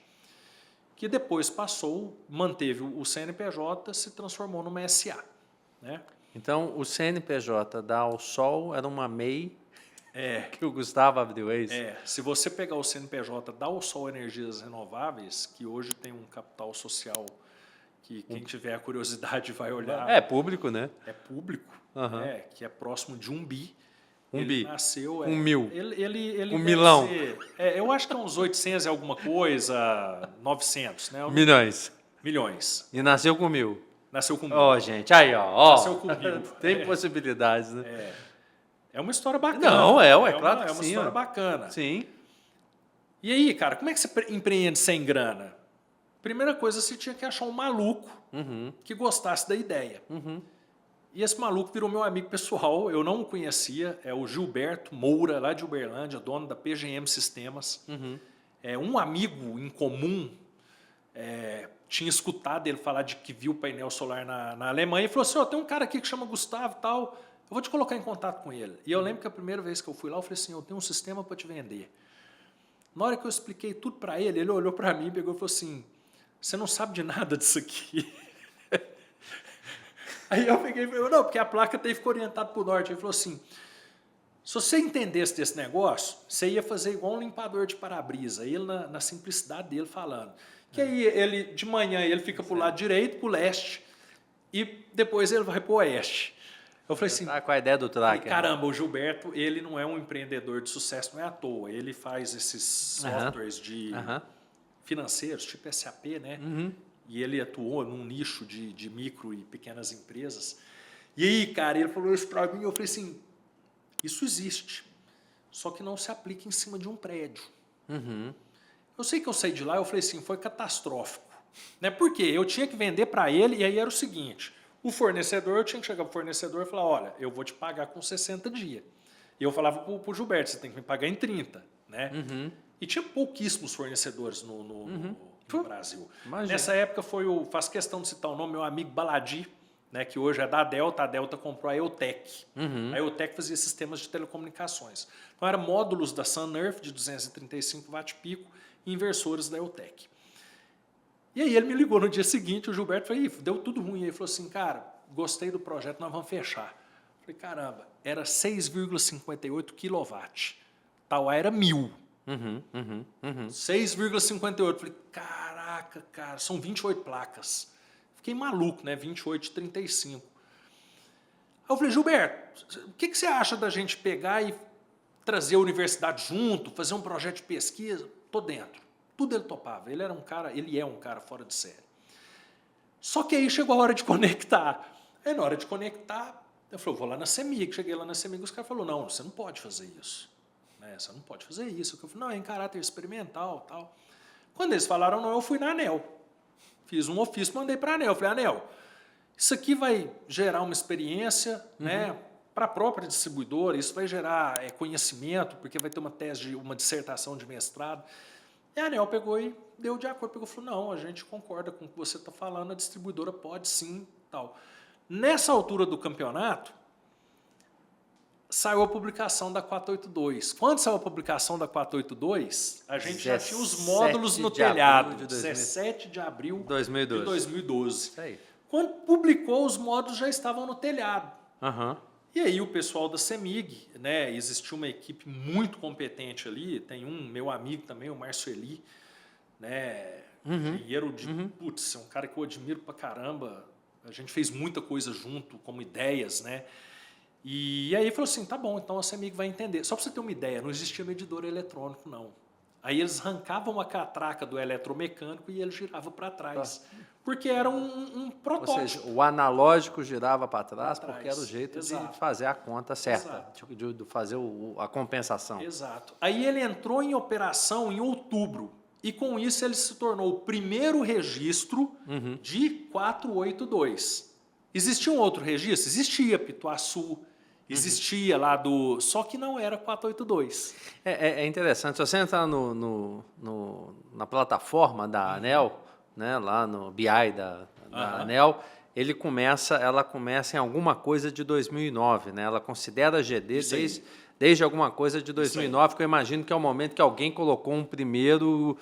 Speaker 2: que depois passou, manteve o CNPJ, se transformou numa SA. Né?
Speaker 1: Então, o CNPJ da Alsol era uma MEI que o Gustavo abriu, é isso?
Speaker 2: Se você pegar o CNPJ da Alsol Energias Renováveis, que hoje tem um capital social que quem tiver a curiosidade vai olhar...
Speaker 1: É público, né?
Speaker 2: É público. Que é próximo de 1 bi.
Speaker 1: Bi.
Speaker 2: Nasceu...
Speaker 1: 1 mil.
Speaker 2: Ele
Speaker 1: 1 milão.
Speaker 2: Eu acho que é uns 800 e alguma coisa, 900, né? Milhões.
Speaker 1: E nasceu com 1.000.
Speaker 2: Nasceu com 1.000.
Speaker 1: Ó, gente, aí, ó.
Speaker 2: Nasceu com 1.000.
Speaker 1: Tem possibilidades, né?
Speaker 2: É uma história bacana.
Speaker 1: Não, claro que
Speaker 2: É uma
Speaker 1: sim.
Speaker 2: história bacana.
Speaker 1: Sim.
Speaker 2: E aí, cara, como é que você empreende sem grana? Primeira coisa, você tinha que achar um maluco que gostasse da ideia. E esse maluco virou meu amigo pessoal, eu não o conhecia, é o Gilberto Moura, lá de Uberlândia, dono da PGM Sistemas. Um amigo em comum tinha escutado ele falar de que viu o painel solar na Alemanha e falou assim, tem um cara aqui que chama Gustavo e tal, eu vou te colocar em contato com ele. E eu lembro que a primeira vez que eu fui lá, eu falei assim, eu tenho um sistema para te vender. Na hora que eu expliquei tudo para ele, ele olhou para mim e pegou e falou assim, você não sabe de nada disso aqui. Aí eu peguei e falei, não, porque a placa ficou orientada para o norte. Ele falou assim, se você entendesse desse negócio, você ia fazer igual um limpador de para-brisa. Ele, na simplicidade dele, falando. Que aí, de manhã, ele fica para o lado direito, para o leste, e depois ele vai para o oeste. Eu falei assim...
Speaker 1: Tá com a ideia do tracker.
Speaker 2: Caramba, o Gilberto, ele não é um empreendedor de sucesso, não é à toa. Ele faz esses softwares financeiros, tipo SAP, né? E ele atuou num nicho de micro e pequenas empresas. E aí, cara, ele falou isso para mim, eu falei assim, isso existe, só que não se aplica em cima de um prédio. Eu sei que eu saí de lá, eu falei assim, foi catastrófico. Né? Por quê? Eu tinha que vender para ele, e aí era o seguinte, o fornecedor, eu tinha que chegar para o fornecedor e falar, olha, eu vou te pagar com 60 dias. E eu falava para o Gilberto, você tem que me pagar em 30. Né? E tinha pouquíssimos fornecedores no Brasil.
Speaker 1: Imagina.
Speaker 2: Nessa época faço questão de citar o nome, meu amigo Baladi, né, que hoje é da Delta, a Delta comprou a Eutec. A Eutec fazia sistemas de telecomunicações. Então, eram módulos da Sun-Earth de 235 watt-pico e inversores da Eutec. E aí ele me ligou no dia seguinte, o Gilberto falou, deu tudo ruim. Ele falou assim, cara, gostei do projeto, nós vamos fechar. Eu falei, caramba, era 6,58 kW. Tauá era 1000. 6,58. Falei, caraca, cara, são 28 placas. Fiquei maluco, né? 28 de 35. Aí eu falei, Gilberto, o que você acha da gente pegar e trazer a universidade junto, fazer um projeto de pesquisa? Tô dentro. Tudo ele topava. Ele é um cara fora de série. Só que aí chegou a hora de conectar. Aí na hora de conectar, eu falei, vou lá na CEMIG. Cheguei lá na CEMIG, os caras falaram, não, você não pode fazer isso. Você não pode fazer isso. Eu falei, não, é em caráter experimental, tal. Quando eles falaram não, eu fui na ANEEL. Fiz um ofício, mandei para a ANEEL. Eu falei, ANEEL, isso aqui vai gerar uma experiência, né, para a própria distribuidora, isso vai gerar conhecimento, porque vai ter uma tese, uma dissertação de mestrado. E a ANEEL pegou e deu de acordo, pegou e falou, não, a gente concorda com o que você está falando, a distribuidora pode sim, tal. Nessa altura do campeonato, saiu a publicação da 482. Quando saiu a publicação da 482, a gente já tinha os módulos no telhado. 17 de abril de 2012.
Speaker 1: Isso aí.
Speaker 2: Quando publicou, os módulos já estavam no telhado.
Speaker 1: Uhum.
Speaker 2: E aí o pessoal da CEMIG, né, existiu uma equipe muito competente ali, tem meu amigo também, o Márcio Eli, né, engenheiro de... Putz, é um cara que eu admiro pra caramba. A gente fez muita coisa junto, como ideias, né? E aí falou assim, tá bom, então a CEMIG vai entender. Só para você ter uma ideia, não existia medidor eletrônico, não. Aí eles arrancavam a catraca do eletromecânico e ele girava para trás. Porque era um protótipo.
Speaker 1: Ou seja, o analógico girava para trás porque era o jeito
Speaker 2: Exato.
Speaker 1: de fazer a conta certa, de fazer a compensação.
Speaker 2: Exato. Aí ele entrou em operação em outubro. E com isso ele se tornou o primeiro registro de 482. Existia um outro registro? Existia, Pituaçu. Existia lá do... Só que não era 482.
Speaker 1: É interessante, se você entrar na plataforma da ANEEL, né, lá no BI da ANEEL, ela começa em alguma coisa de 2009. Né? Ela considera a GD desde alguma coisa de 2009, que eu imagino que é o momento que alguém colocou um primeiro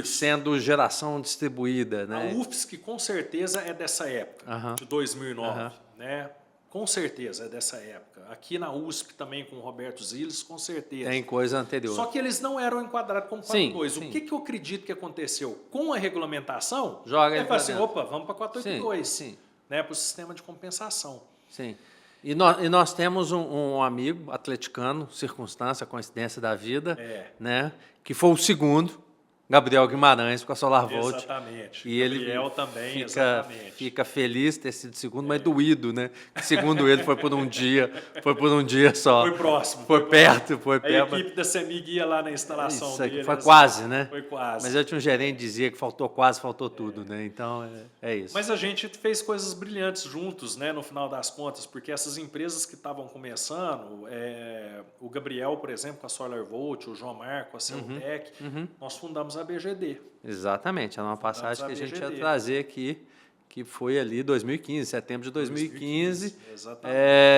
Speaker 1: sendo geração distribuída. Né?
Speaker 2: A UFSC, com certeza, é dessa época, de 2009. Né? Com certeza é dessa época. Aqui na USP também com o Roberto Ziles, com certeza.
Speaker 1: Tem coisa anterior.
Speaker 2: Só que eles não eram enquadrados como 482. O que eu acredito que aconteceu? Com a regulamentação,
Speaker 1: joga ele para
Speaker 2: assim, opa, vamos para 482. Né, para o sistema de compensação.
Speaker 1: Sim. E nós temos um amigo atleticano, circunstância, coincidência da vida, né, que foi o segundo, Gabriel Guimarães com a SolarVolt.
Speaker 2: Exatamente.
Speaker 1: E
Speaker 2: Gabriel
Speaker 1: ele
Speaker 2: também,
Speaker 1: fica feliz de ter sido segundo, mas doído, né? Segundo ele foi por um dia só.
Speaker 2: Foi próximo.
Speaker 1: Foi perto.
Speaker 2: A equipe da CEMIG ia lá na instalação dele.
Speaker 1: Foi quase, né?
Speaker 2: Foi quase.
Speaker 1: Mas eu tinha um gerente que dizia que faltou tudo, né? Então, é isso.
Speaker 2: Mas a gente fez coisas brilhantes juntos, né? No final das contas, porque essas empresas que estavam começando, o Gabriel, por exemplo, com a SolarVolt, o João Marco, a Celtec, nós fundamos a BGD.
Speaker 1: Exatamente, era uma passagem que a gente ia trazer aqui, que foi ali 2015, setembro de 2015.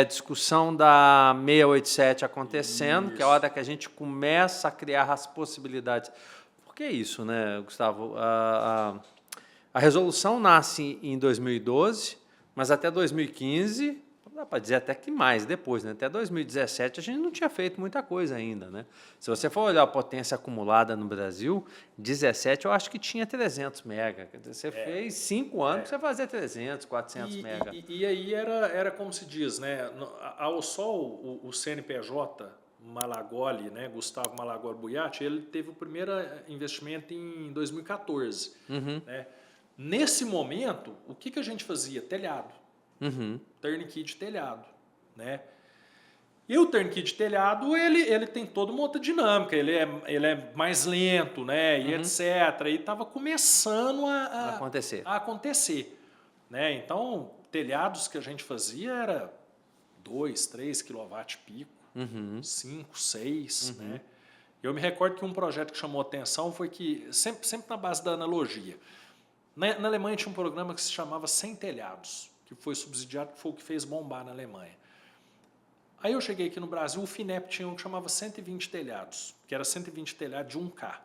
Speaker 1: Discussão da 687 acontecendo, que é a hora que a gente começa a criar as possibilidades. Por que isso, né, Gustavo? A resolução nasce em 2012, mas até 2015... Dá para dizer até que mais depois, né? Até 2017 a gente não tinha feito muita coisa ainda, né? Se você for olhar a potência acumulada no Brasil, 17 eu acho que tinha 300 mega. Quer dizer, você fez 5 anos para você fazer 300, 400 mega.
Speaker 2: E aí era como se diz, né? Ao sol, o CNPJ Malagoli, né? Gustavo Malagoli Buiatti, ele teve o primeiro investimento em 2014. Né? Nesse momento, o que a gente fazia? Telhado. Turnkey de telhado, né? E o turnkey de telhado, ele tem toda uma outra dinâmica, ele é mais lento, né, e etc. E estava começando
Speaker 1: Acontecer.
Speaker 2: a acontecer. Né? Então, telhados que a gente fazia era 2, 3 kW-pico, 5, 6. Né? Eu me recordo que um projeto que chamou atenção foi que, sempre na base da analogia, na Alemanha tinha um programa que se chamava Sem Telhados, que foi subsidiado, que foi o que fez bombar na Alemanha. Aí eu cheguei aqui no Brasil, o FINEP tinha um que chamava 120 telhados, que era 120 telhados de 1K.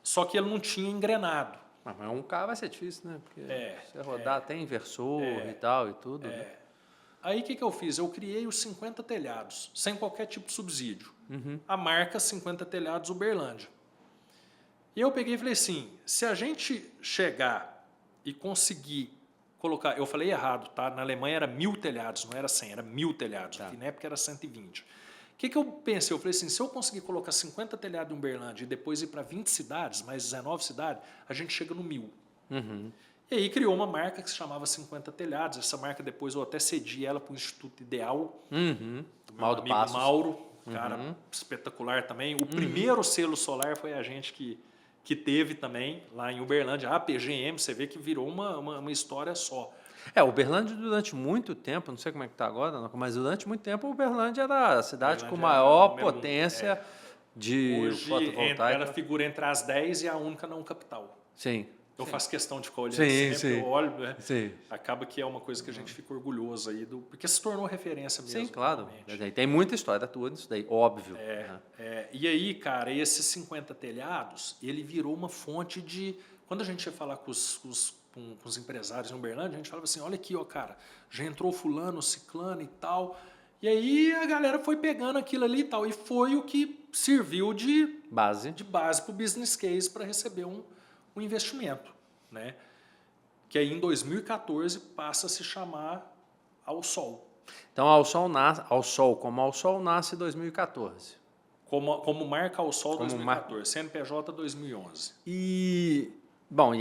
Speaker 2: Só que ele não tinha engrenado.
Speaker 1: Mas 1K vai ser difícil, né? Porque você rodar até inversor e tal e tudo. Né?
Speaker 2: Aí o que eu fiz? Eu criei os 50 telhados, sem qualquer tipo de subsídio. A marca 50 telhados Uberlândia. E eu peguei e falei assim, se a gente chegar e conseguir colocar... Eu falei errado, tá? Na Alemanha era 1.000 telhados, não era 100, era 1.000 telhados. Tá. Na época era 120. O que eu pensei? Eu falei assim, se eu conseguir colocar 50 telhados em Uberlândia e depois ir para 20 cidades, mais 19 cidades, a gente chega no 1.000. E aí criou uma marca que se chamava 50 Telhados. Essa marca depois eu até cedi ela para o Instituto Ideal. Do meu amigo
Speaker 1: Passos.
Speaker 2: Mauro, cara espetacular também. O primeiro selo solar foi a gente que teve também lá em Uberlândia. A PGM, você vê que virou uma história só.
Speaker 1: Uberlândia durante muito tempo, não sei como é que está agora, mas durante muito tempo Uberlândia era a cidade com maior potência de
Speaker 2: hoje,
Speaker 1: fotovoltaica.
Speaker 2: Ela figura entre as 10 e a única não capital.
Speaker 1: Sim.
Speaker 2: Eu faço questão de ficar olhando sempre, eu olho, né?
Speaker 1: Sim.
Speaker 2: Acaba que é uma coisa que a gente fica orgulhoso aí, porque se tornou referência mesmo.
Speaker 1: Sim, claro. Tem muita história tua nisso daí, óbvio.
Speaker 2: E aí, cara, esses 50 telhados, ele virou uma fonte de... Quando a gente ia falar com os empresários em Uberlândia, a gente falava assim, olha aqui, ó, cara, já entrou fulano, ciclano e tal. E aí a galera foi pegando aquilo ali e tal, e foi o que serviu de base para o business case para receber um investimento, né? Que aí em 2014 passa a se chamar Ao Sol.
Speaker 1: Então, como Ao Sol nasce em 2014.
Speaker 2: Como marca Ao Sol 2014, CNPJ 2011.
Speaker 1: E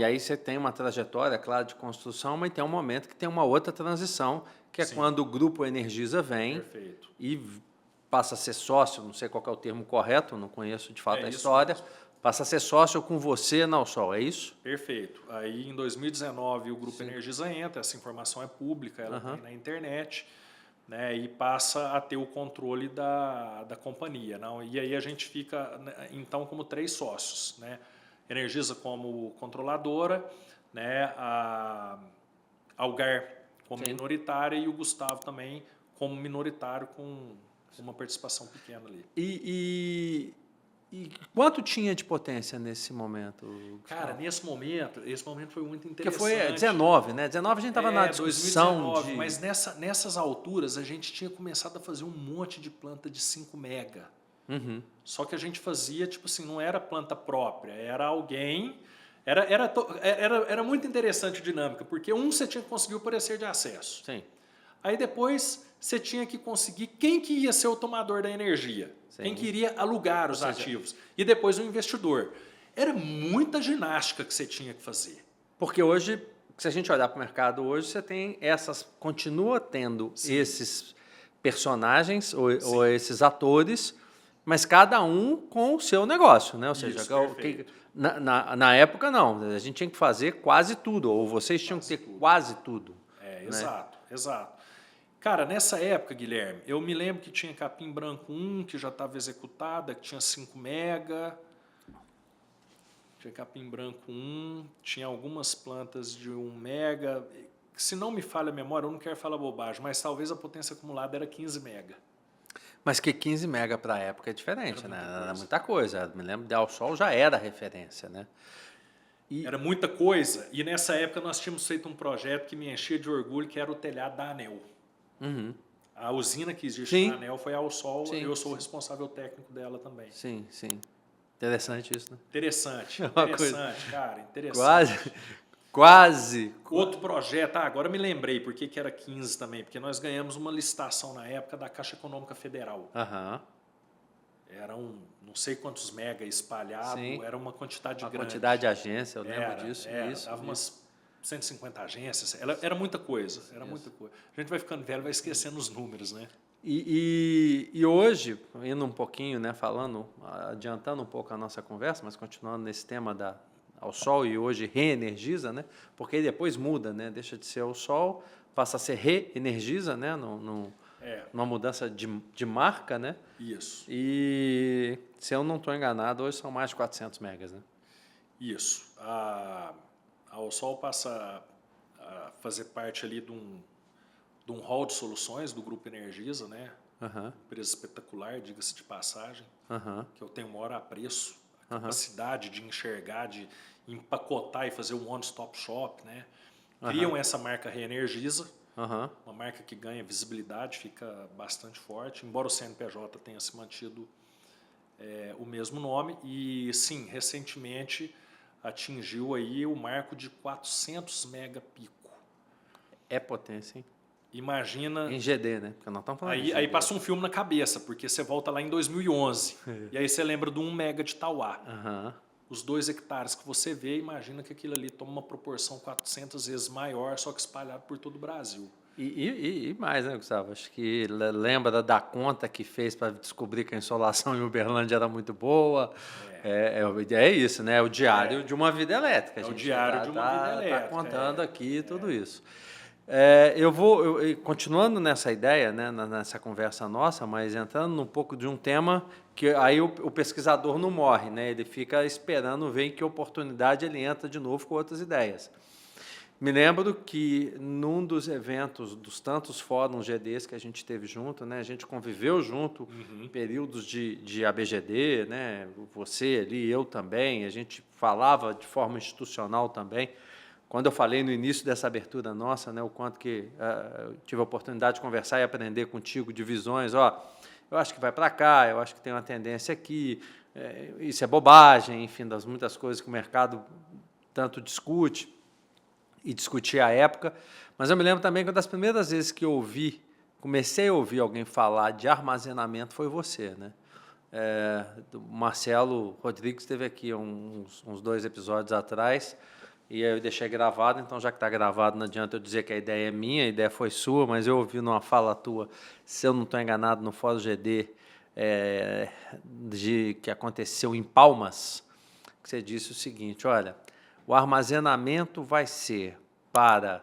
Speaker 1: aí você tem uma trajetória, claro, de construção, mas tem um momento que tem uma outra transição, que é quando o Grupo Energisa vem e passa a ser sócio, não sei qual é o termo correto, não conheço de fato a história, passa a ser sócio com você na Ao Sol, é isso?
Speaker 2: Perfeito. Aí, em 2019, o Grupo Energisa entra, essa informação é pública, ela tem na internet, né, e passa a ter o controle da companhia. Não? E aí a gente fica, então, como 3 sócios. Né? Energisa como controladora, né, a Algar como minoritária e o Gustavo também como minoritário com uma participação pequena ali.
Speaker 1: E quanto tinha de potência nesse momento?
Speaker 2: Cara, esse momento foi muito interessante.
Speaker 1: Porque foi 19, né? 19 a gente estava na discussão
Speaker 2: 2019, mas nessas alturas a gente tinha começado a fazer um monte de planta de 5 mega. Só que a gente fazia, tipo assim, não era planta própria, era alguém... Era muito interessante a dinâmica, porque você tinha que conseguir o parecer de acesso.
Speaker 1: Sim.
Speaker 2: Aí depois você tinha que conseguir quem que ia ser o tomador da energia, quem que iria alugar os ativos, e depois o investidor. Era muita ginástica que você tinha que fazer.
Speaker 1: Porque hoje, se a gente olhar para o mercado hoje, você tem continua tendo esses personagens ou esses atores, mas cada um com o seu negócio, né? Ou seja, na época não, a gente tinha que fazer quase tudo, ou vocês tinham que ter quase tudo.
Speaker 2: Exato. Cara, nessa época, Guilherme, eu me lembro que tinha Capim Branco 1, que já estava executada, que tinha 5 mega. Tinha Capim Branco 1, tinha algumas plantas de 1 mega. Se não me falha a memória, eu não quero falar bobagem, mas talvez a potência acumulada era 15 mega.
Speaker 1: Mas que 15 mega para a época é diferente, né? Era muita coisa. Eu me lembro de Ao Sol já era referência, né?
Speaker 2: Era muita coisa. E nessa época nós tínhamos feito um projeto que me enchia de orgulho, que era o telhado da ANEEL. A usina que existe na ANEEL foi a Ao Sol, e eu sou o responsável técnico dela também.
Speaker 1: Sim. Interessante isso, né?
Speaker 2: Interessante, cara,
Speaker 1: Quase.
Speaker 2: Outro projeto, agora me lembrei por que era 15 também, porque nós ganhamos uma licitação na época da Caixa Econômica Federal. Eram não sei quantos mega espalhados, era uma quantidade grande.
Speaker 1: Uma quantidade de agência, eu lembro disso.
Speaker 2: Dava umas 150 agências, era muita coisa, muita coisa. A gente vai ficando velho, vai esquecendo os números, né?
Speaker 1: E hoje, indo um pouquinho, né, adiantando um pouco a nossa conversa, mas continuando nesse tema ao sol e hoje reenergiza, né, porque aí depois muda, né, deixa de ser ao sol, passa a ser reenergiza, né, numa mudança de marca, né?
Speaker 2: Isso.
Speaker 1: E, se eu não estou enganado, hoje são mais de 400 megas, né?
Speaker 2: Isso. A Alsol passa a fazer parte ali de um hall de soluções do Grupo Energisa, né? Empresa espetacular, diga-se de passagem, que eu tenho maior apreço, a capacidade de enxergar, de empacotar e fazer um one-stop shop, né? Criam essa marca Reenergiza, uma marca que ganha visibilidade, fica bastante forte, embora o CNPJ tenha se mantido o mesmo nome. E sim, recentemente atingiu aí o marco de 400 megapico.
Speaker 1: É potência, hein?
Speaker 2: Imagina...
Speaker 1: Em GD, né? Porque não estamos falando de GD.
Speaker 2: Aí passa um filme na cabeça, porque você volta lá em 2011, e aí você lembra de 1 mega de Tauá. Os 2 hectares que você vê, imagina que aquilo ali toma uma proporção 400 vezes maior, só que espalhado por todo o Brasil.
Speaker 1: E mais, né, Gustavo? Acho que lembra da conta que fez para descobrir que a insolação em Uberlândia era muito boa. É isso, né? O diário de uma vida elétrica.
Speaker 2: O diário de uma vida elétrica.
Speaker 1: Está contando aqui tudo isso. Continuando nessa ideia, né, nessa conversa nossa, mas entrando um pouco de um tema que aí o pesquisador não morre, né? Ele fica esperando ver em que oportunidade ele entra de novo com outras ideias. Me lembro que num dos eventos, dos tantos fóruns GDs que a gente teve junto, né, a gente conviveu junto em períodos de ABGD, né, você ali, eu também, a gente falava de forma institucional também. Quando eu falei no início dessa abertura nossa, né, o quanto que eu tive a oportunidade de conversar e aprender contigo de visões, eu acho que vai para cá, eu acho que tem uma tendência aqui, isso é bobagem, enfim, das muitas coisas que o mercado tanto discute e discutia à época, mas eu me lembro também que uma das primeiras vezes que eu comecei a ouvir alguém falar de armazenamento foi você, né? O Marcelo Rodrigues esteve aqui uns 2 episódios atrás, e eu deixei gravado, então já que está gravado, não adianta eu dizer que a ideia é minha, a ideia foi sua, mas eu ouvi numa fala tua, se eu não estou enganado, no Fórum GD, que aconteceu em Palmas, que você disse o seguinte, olha, o armazenamento vai ser para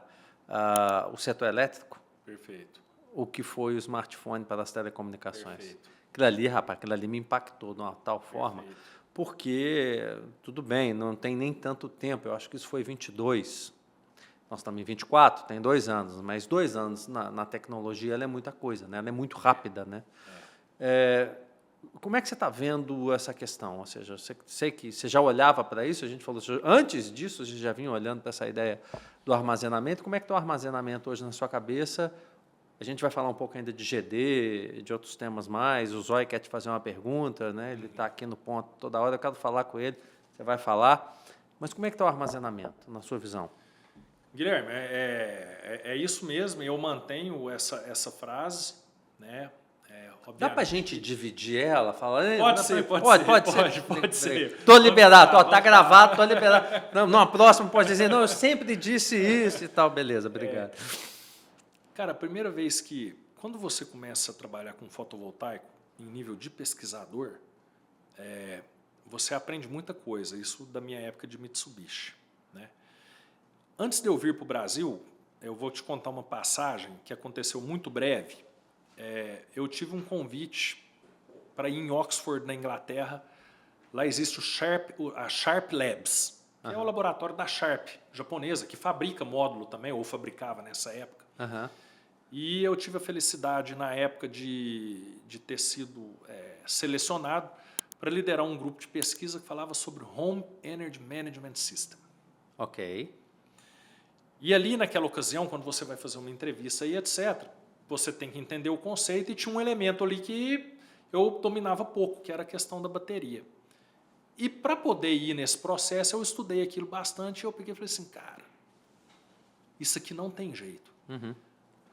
Speaker 1: o setor elétrico.
Speaker 2: Perfeito.
Speaker 1: O que foi o smartphone para as telecomunicações.
Speaker 2: Perfeito.
Speaker 1: Aquilo ali me impactou de uma tal forma, porque, tudo bem, não tem nem tanto tempo, eu acho que isso foi 22, nós estamos em 24, tem 2 anos, mas 2 anos na tecnologia ela é muita coisa, né? Ela é muito rápida, né? Como é que você está vendo essa questão? Ou seja, sei que você já olhava para isso, a gente falou, antes disso, a gente já vinha olhando para essa ideia do armazenamento. Como é que está o armazenamento hoje na sua cabeça? A gente vai falar um pouco ainda de GD, de outros temas mais. O Zói quer te fazer uma pergunta, né? Ele está aqui no ponto toda hora, eu quero falar com ele, você vai falar. Mas como é que está o armazenamento, na sua visão?
Speaker 2: Guilherme, é isso mesmo, eu mantenho essa frase, né?
Speaker 1: Dá para a gente dividir ela?
Speaker 2: Pode ser.
Speaker 1: Estou liberado, está gravado, estou liberado. Não, a próxima pode dizer, não, eu sempre disse isso e tal. Beleza, obrigado.
Speaker 2: Cara, a primeira vez quando você começa a trabalhar com fotovoltaico, em nível de pesquisador, você aprende muita coisa, isso da minha época de Mitsubishi, né? Antes de eu vir para o Brasil, eu vou te contar uma passagem que aconteceu muito breve. Eu tive um convite para ir em Oxford, na Inglaterra. Lá existe a Sharp Labs, que é o laboratório da Sharp, japonesa, que fabrica módulo também, ou fabricava nessa época. E eu tive a felicidade, na época, de ter sido selecionado para liderar um grupo de pesquisa que falava sobre Home Energy Management System.
Speaker 1: Ok.
Speaker 2: E ali, naquela ocasião, quando você vai fazer uma entrevista e etc., você tem que entender o conceito, e tinha um elemento ali que eu dominava pouco, que era a questão da bateria. E para poder ir nesse processo, eu estudei aquilo bastante, e eu peguei e falei assim, cara, isso aqui não tem jeito.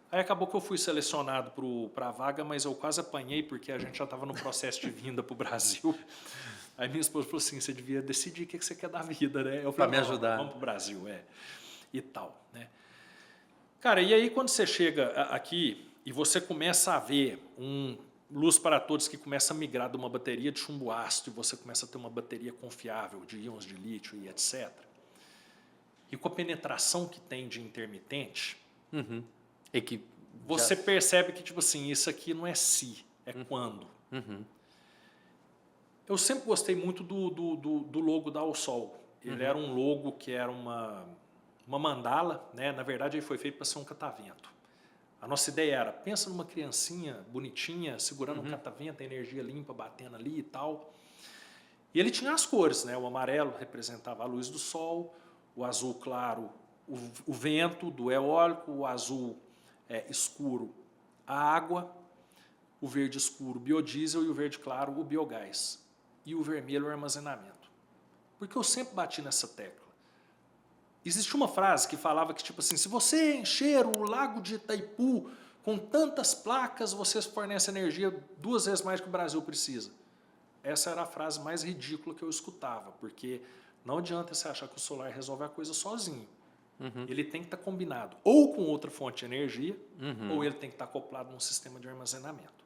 Speaker 2: Aí acabou que eu fui selecionado para a vaga, mas eu quase apanhei, porque a gente já estava no processo de vinda para o Brasil. Aí minha esposa falou assim, você devia decidir o que você quer da vida, né? Eu falei,
Speaker 1: para me ajudar.
Speaker 2: Vamos para o Brasil, e tal, né? Cara, e aí quando você chega aqui, e você começa a ver luz para todos que começa a migrar de uma bateria de chumbo ácido e você começa a ter uma bateria confiável de íons de lítio e etc. E com a penetração que tem de intermitente,
Speaker 1: E que
Speaker 2: você percebe que, tipo assim, isso aqui não é se, é quando. Eu sempre gostei muito do logo da Alsol. Ele era um logo que era uma mandala, né? Na verdade ele foi feito para ser um catavento. A nossa ideia era, pensa numa criancinha bonitinha, segurando um catavento, a energia limpa batendo ali e tal. E ele tinha as cores, né? O amarelo representava a luz do sol, o azul claro, o vento do eólico, o azul escuro, a água, o verde escuro, o biodiesel e o verde claro, o biogás. E o vermelho, o armazenamento. Porque eu sempre bati nessa tecla. Existia uma frase que falava que, tipo assim, se você encher o lago de Itaipu com tantas placas, você fornece energia 2 vezes mais que o Brasil precisa. Essa era a frase mais ridícula que eu escutava, porque não adianta você achar que o solar resolve a coisa sozinho. Ele tem que estar combinado ou com outra fonte de energia, ou ele tem que estar acoplado num sistema de armazenamento.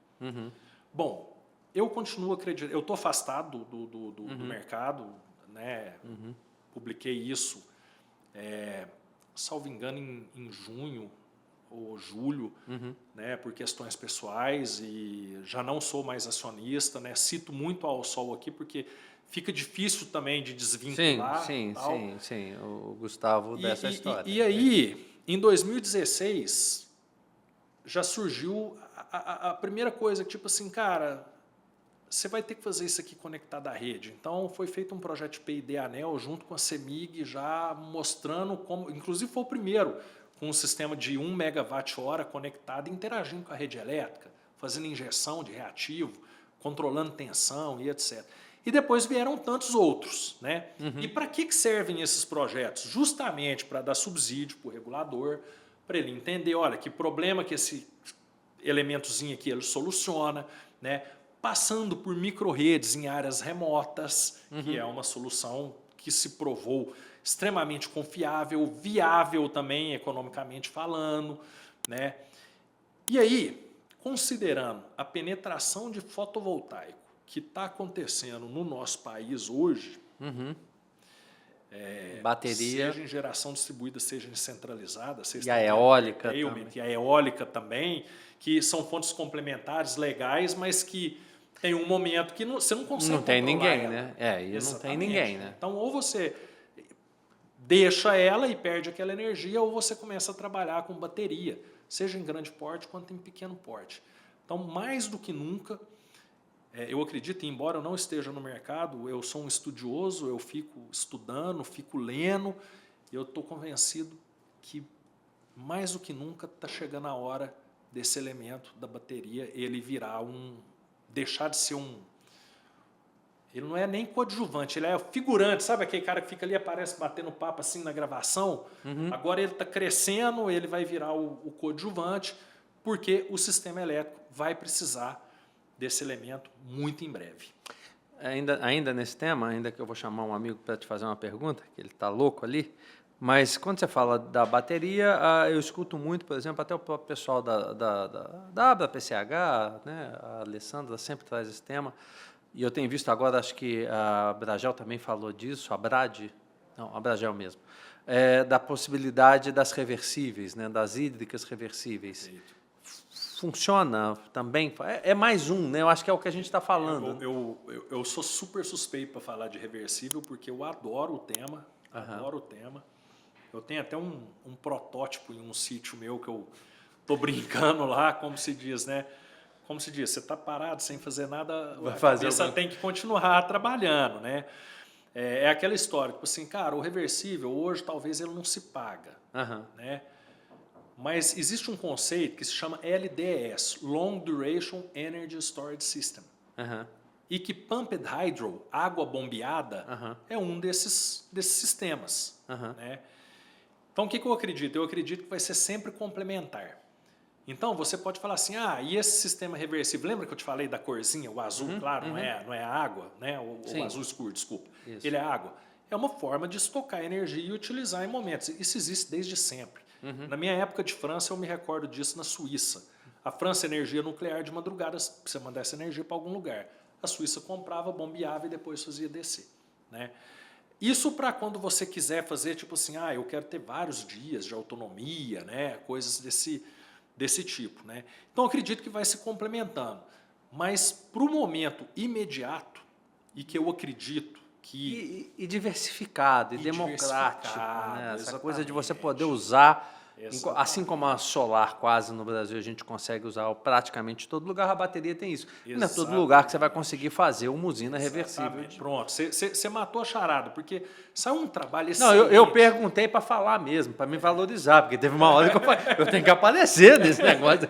Speaker 2: Bom, eu continuo acreditando, eu estou afastado do mercado, né? Publiquei isso, salvo engano, em junho ou julho, né? Por questões pessoais, e já não sou mais acionista, né? Cito muito a Alsol aqui, porque fica difícil também de desvincular.
Speaker 1: Sim, o Gustavo dessa história.
Speaker 2: E aí, em 2016, já surgiu a primeira coisa, tipo assim, cara, você vai ter que fazer isso aqui conectado à rede. Então, foi feito um projeto de P&D Anel junto com a CEMIG, já mostrando como, inclusive foi o primeiro, com um sistema de 1 megawatt-hora conectado, interagindo com a rede elétrica, fazendo injeção de reativo, controlando tensão e etc. E depois vieram tantos outros, né? E para que servem esses projetos? Justamente para dar subsídio para o regulador, para ele entender, olha, que problema que esse elementozinho aqui ele soluciona, né? Passando por micro-redes em áreas remotas, que é uma solução que se provou extremamente confiável, viável também, economicamente falando, né? E aí, considerando a penetração de fotovoltaico que está acontecendo no nosso país hoje,
Speaker 1: bateria,
Speaker 2: seja em geração distribuída, seja em centralizada,
Speaker 1: e a eólica
Speaker 2: também. E a eólica também, que são fontes complementares legais, mas que tem um momento que você não consegue
Speaker 1: não tem ninguém,
Speaker 2: ela.
Speaker 1: né? E não tem ninguém, né?
Speaker 2: Então, ou você deixa ela e perde aquela energia, ou você começa a trabalhar com bateria, seja em grande porte quanto em pequeno porte. Então, mais do que nunca, eu acredito, embora eu não esteja no mercado, eu sou um estudioso, eu fico estudando, fico lendo, e eu estou convencido que, mais do que nunca, está chegando a hora desse elemento da bateria, ele virar deixar de ser ele não é nem coadjuvante, ele é figurante, sabe aquele cara que fica ali, aparece batendo papo assim na gravação? Agora ele está crescendo, ele vai virar o coadjuvante, porque o sistema elétrico vai precisar desse elemento muito em breve.
Speaker 1: Ainda nesse tema, ainda que eu vou chamar um amigo para te fazer uma pergunta, que ele está louco ali, mas quando você fala da bateria, eu escuto muito, por exemplo, até o próprio pessoal da PCH, né, a Alessandra sempre traz esse tema, e eu tenho visto agora, acho que a Bragel também falou disso, a Bragel mesmo, da possibilidade das reversíveis, né, das hídricas reversíveis.
Speaker 2: Perfeito.
Speaker 1: Funciona também? É mais um, né? Eu acho que é o que a gente está falando.
Speaker 2: Eu sou super suspeito para falar de reversível, porque eu adoro o tema, adoro o tema. Eu tenho até um protótipo em um sítio meu que eu estou brincando lá, como se diz, né? Como se diz, você está parado sem fazer nada, a cabeça tem que continuar trabalhando, né? É aquela história, tipo assim, cara, o reversível hoje talvez ele não se paga, né? Mas existe um conceito que se chama LDS, Long Duration Energy Storage System, e que Pumped Hydro, água bombeada, é um desses sistemas, né? Então, o que eu acredito? Eu acredito que vai ser sempre complementar. Então, você pode falar assim, e esse sistema reversível, lembra que eu te falei da corzinha, o azul, claro, não é a água, né? O azul escuro, desculpa. Isso. Ele é água. É uma forma de estocar energia e utilizar em momentos. Isso existe desde sempre. Na minha época de França, eu me recordo disso na Suíça. A França, energia nuclear de madrugada, você mandar essa energia para algum lugar. A Suíça comprava, bombeava e depois fazia descer, né? Isso para quando você quiser fazer, tipo assim, eu quero ter vários dias de autonomia, né? Coisas desse tipo, né? Então, eu acredito que vai se complementando. Mas, para o momento imediato, e que eu acredito que...
Speaker 1: E diversificado, e democrático,
Speaker 2: diversificado,
Speaker 1: né? Essa coisa de
Speaker 2: exatamente.
Speaker 1: você poder usar,
Speaker 2: Exatamente.
Speaker 1: assim como a solar quase no Brasil a gente consegue usar praticamente em todo lugar, a bateria tem isso. Não é todo lugar que você vai conseguir fazer uma usina reversível.
Speaker 2: Exatamente. Pronto, você matou a charada, porque saiu um trabalho
Speaker 1: Não,
Speaker 2: excelente.
Speaker 1: eu perguntei para falar mesmo, para me valorizar, porque teve uma hora que eu tenho que aparecer nesse negócio.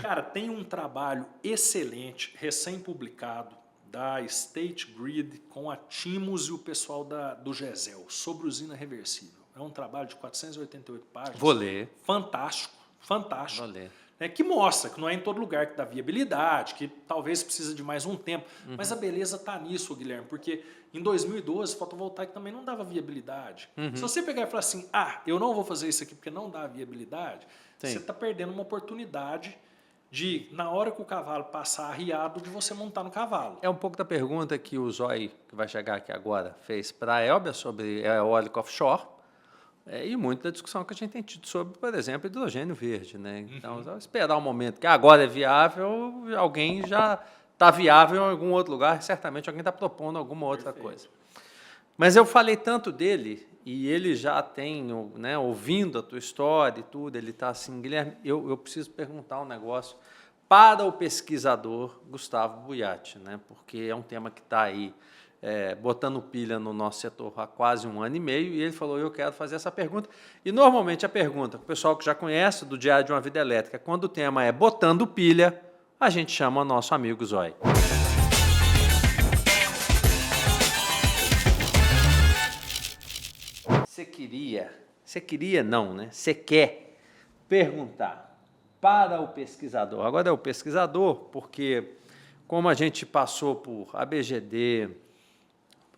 Speaker 2: Cara, tem um trabalho excelente, recém-publicado, da State Grid com a Timos e o pessoal do GESEL, sobre usina reversível. É um trabalho de 488 páginas.
Speaker 1: Vou ler.
Speaker 2: Fantástico, fantástico.
Speaker 1: Vou ler.
Speaker 2: Que mostra que não é em todo lugar que dá viabilidade, que talvez precisa de mais um tempo. Mas a beleza está nisso, Guilherme, porque em 2012 fotovoltaico também não dava viabilidade. Se você pegar e falar assim, eu não vou fazer isso aqui porque não dá viabilidade, você está perdendo uma oportunidade de, na hora que o cavalo passar arriado, de você montar no cavalo.
Speaker 1: É um pouco da pergunta que o Zói, que vai chegar aqui agora, fez para a Elbia sobre eólica offshore, e muito da discussão que a gente tem tido sobre, por exemplo, hidrogênio verde, né? Então, esperar um momento que agora é viável, alguém já está viável em algum outro lugar, certamente alguém está propondo alguma outra coisa. Mas eu falei tanto dele, e ele já tem, né, ouvindo a tua história e tudo, ele está assim, Guilherme, eu preciso perguntar um negócio para o pesquisador Gustavo Buiatti, né, porque é um tema que está aí botando pilha no nosso setor há quase 1 ano e meio, e ele falou, eu quero fazer essa pergunta. E, normalmente, a pergunta, o pessoal que já conhece do Diário de uma Vida Elétrica, quando o tema é botando pilha, a gente chama o nosso amigo Zói. Você queria não, né? Você quer perguntar para o pesquisador. Agora é o pesquisador, porque como a gente passou por ABGD,